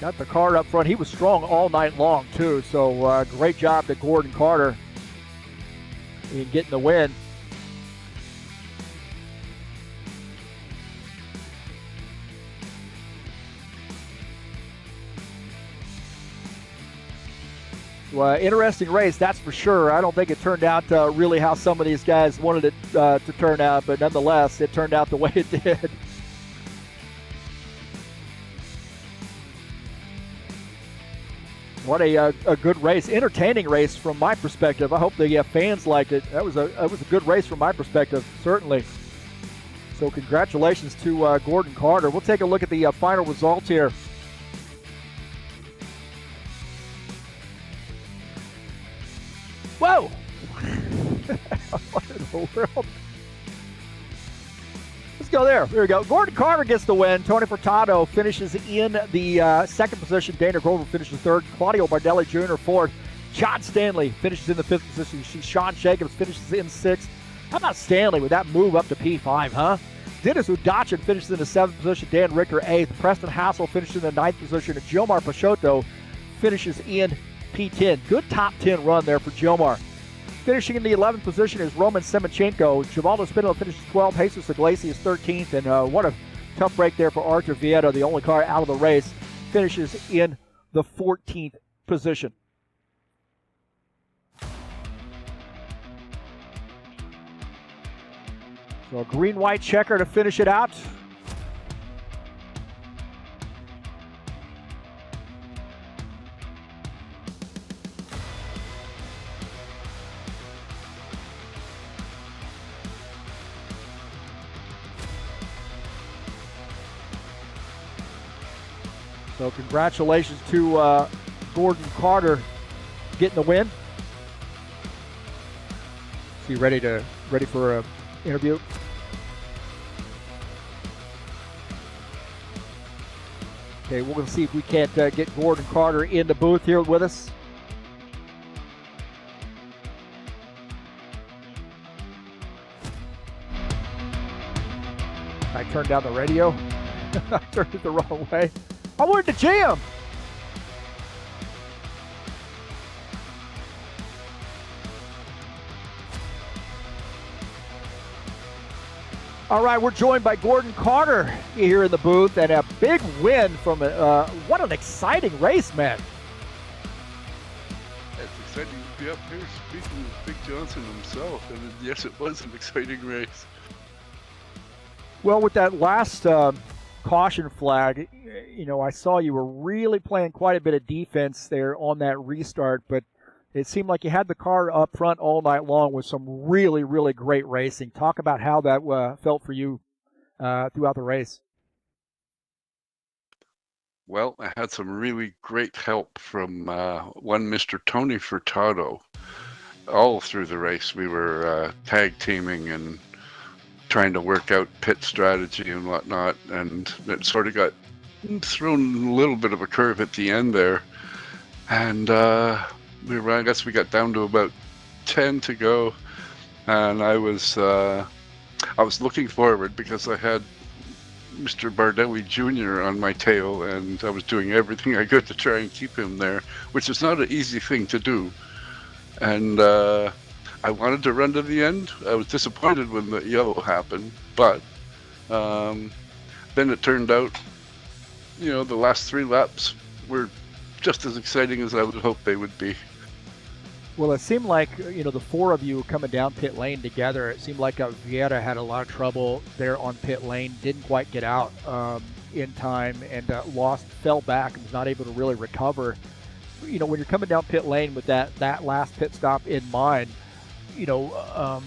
Got the car up front. He was strong all night long, too. So great job to Gordon Carter in getting the win. Well, interesting race, that's for sure. I don't think it turned out really how some of these guys wanted it to turn out, but nonetheless, it turned out the way it did. What a good race, entertaining race from my perspective. I hope the fans liked it. That was a good race from my perspective, certainly. So congratulations to Gordon Carter. We'll take a look at the final results here. Whoa! What in the world? Let's go there. There we go. Gordon Carter gets the win. Tony Furtado finishes in the second position. Dana Grover finishes third. Claudio Bardelli Jr. fourth. John Stanley finishes in the fifth position. Sean Jacobs finishes in sixth. How about Stanley with that move up to P5, huh? Dennis Udachin finishes in the seventh position. Dan Ricker eighth. Preston Hassel finishes in the ninth position. And Gilmar Pachotto finishes in P10. Good top 10 run there for Gilmar. Finishing in the 11th position is Roman Semachenko. Givaldo Spinola finishes 12th. Jesus Iglesias 13th. And what a tough break there for Arthur Vieta, the only car out of the race. Finishes in the 14th position. So a green-white checker to finish it out. So congratulations to Gordon Carter getting the win. Is he ready for an interview? Okay, we're going to see if we can't get Gordon Carter in the booth here with us. I turned down the radio. I turned it the wrong way. I wanted to jam. All right, we're joined by Gordon Carter here in the booth, and a big win from what an exciting race, man. It's exciting to be up here speaking with Big Johnson himself, and yes, it was an exciting race. Well, with that last caution flag, you know, I saw you were really playing quite a bit of defense there on that restart, but it seemed like you had the car up front all night long with some really, really great racing. Talk about how that felt for you throughout the race. Well, I had some really great help from one Mr. Tony Furtado. All through the race, we were tag teaming and trying to work out pit strategy and whatnot, and it sort of got thrown a little bit of a curve at the end there. And I guess we got down to about 10 to go, and I was looking forward because I had Mr. Bardelli Jr. on my tail, and I was doing everything I could to try and keep him there, which is not an easy thing to do. And I wanted to run to the end. I was disappointed when the yellow happened, but then it turned out, you know, the last 3 laps were just as exciting as I would hope they would be. Well, it seemed like, you know, the 4 of you coming down pit lane together, it seemed like Vieta had a lot of trouble there on pit lane, didn't quite get out in time, and fell back and was not able to really recover. You know, when you're coming down pit lane with that last pit stop in mind, you know,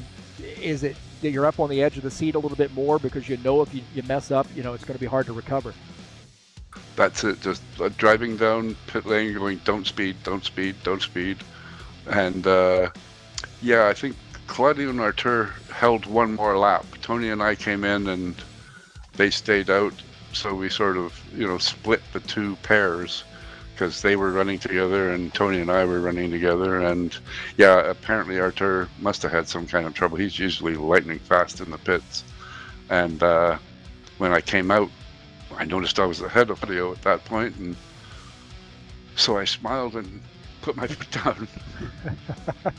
is it that you're up on the edge of the seat a little bit more because you know if you mess up, you know, it's going to be hard to recover? That's it, just driving down pit lane going, don't speed, don't speed, don't speed. And yeah, I think Claudio and Artur held one more lap. Tony and I came in and they stayed out, so we sort of, you know, split the 2 pairs because they were running together and Tony and I were running together. And yeah, apparently Artur must have had some kind of trouble. He's usually lightning fast in the pits. And when I came out, I noticed I was ahead of Claudio at that point, and so I smiled and put my foot down. Well,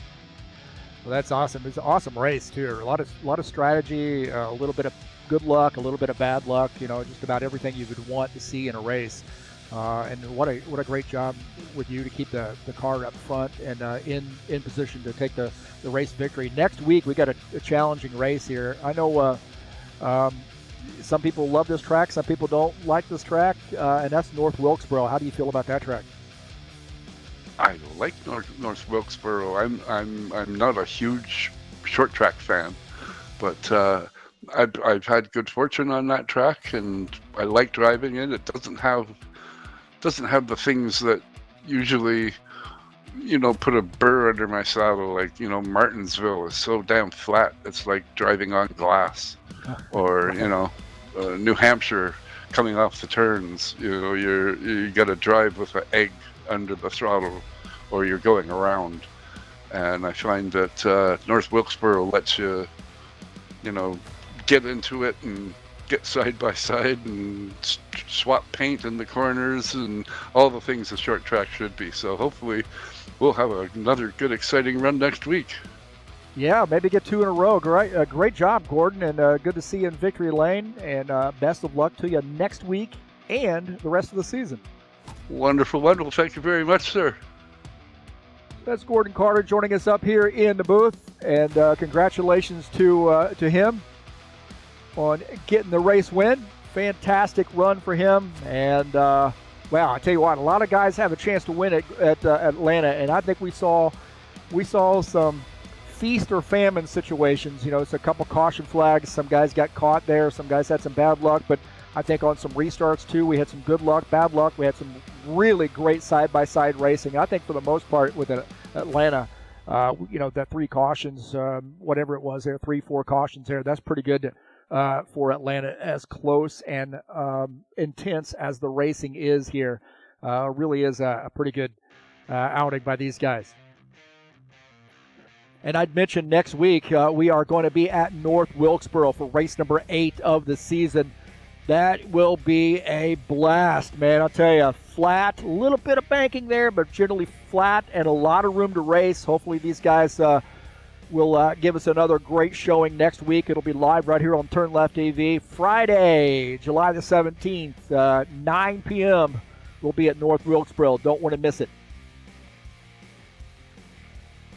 that's awesome. It's an awesome race too. A lot of strategy, a little bit of good luck, a little bit of bad luck. You know, just about everything you would want to see in a race. And what a great job with you to keep the car up front and in position to take the race victory. Next week we got a challenging race here. I know some people love this track, some people don't like this track, and that's North Wilkesboro. How do you feel about that track? I like North Wilkesboro. I'm not a huge short track fan, but I've had good fortune on that track, and I like driving it. It doesn't have the things that usually, put a burr under my saddle. Like, Martinsville is so damn flat. It's like driving on glass. Or, New Hampshire coming off the turns. You got to drive with an egg under the throttle, or you're going around. And I find that North Wilkesboro lets you, get into it and get side by side and swap paint in the corners and all the things a short track should be. So hopefully we'll have another good, exciting run next week. Yeah, maybe get 2 in a row. Great job, Gordon, and good to see you in victory lane. And best of luck to you next week and the rest of the season. Wonderful. Thank you very much, sir. That's Gordon Carter joining us up here in the booth, and congratulations to him on getting the race win. Fantastic run for him, and wow, I tell you what, a lot of guys have a chance to win at Atlanta, and I think we saw some feast or famine situations. It's a couple caution flags. Some guys got caught there. Some guys had some bad luck, but I think on some restarts too, we had some good luck, bad luck. We had some really great side-by-side racing. I think for the most part with Atlanta, that 3 cautions, whatever it was there, 3-4 cautions there, that's pretty good for Atlanta, as close and intense as the racing is here. Really is a pretty good outing by these guys. And I'd mention next week we are going to be at North Wilkesboro for race number 8 of the season. That will be a blast, man. I'll tell you, flat, a little bit of banking there, but generally flat and a lot of room to race. Hopefully these guys will give us another great showing next week. It'll be live right here on TurnLeftTV. Friday, July the 17th, 9 p.m. We'll be at North Wilkesboro. Don't want to miss it.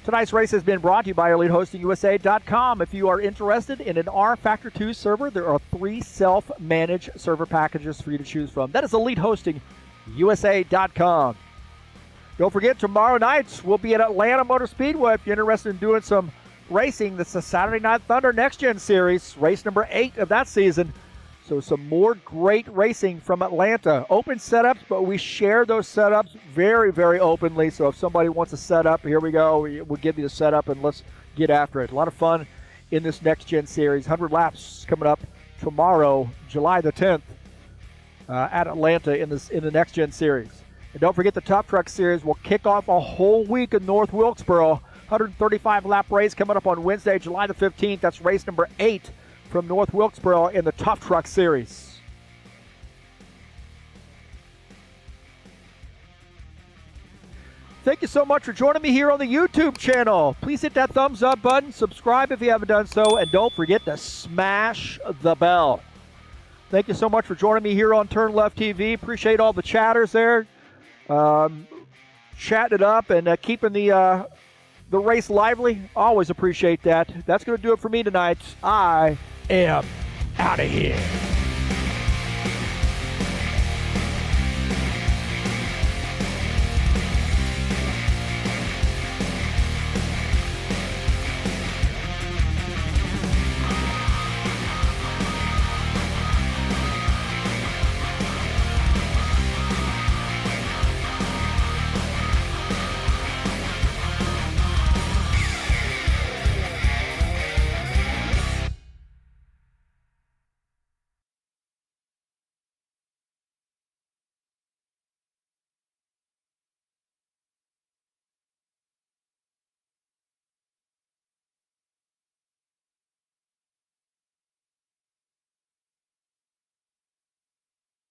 Tonight's race has been brought to you by EliteHostingUSA.com. If you are interested in an rFactor 2 server, there are 3 self-managed server packages for you to choose from. That is EliteHostingUSA.com. Don't forget, tomorrow night we'll be at Atlanta Motor Speedway. If you're interested in doing some racing, that's the Saturday Night Thunder Next Gen Series, race number 8 of that season. So some more great racing from Atlanta. Open setups, but we share those setups very, very openly. So if somebody wants a setup, here we go. We'll give you the setup and let's get after it. A lot of fun in this Next Gen Series. 100 laps coming up tomorrow, July the 10th, at Atlanta in the Next Gen Series. And don't forget the Tough Truck Series will kick off a whole week in North Wilkesboro. 135 lap race coming up on Wednesday, July the 15th. That's race number 8 from North Wilkesboro in the Tough Truck Series. Thank you so much for joining me here on the YouTube channel. Please hit that thumbs up button, subscribe if you haven't done so, and don't forget to smash the bell. Thank you so much for joining me here on TurnLeftTV. Appreciate all the chatters there, chatting it up and keeping the race lively. Always appreciate that. That's going to do it for me tonight. I am out of here.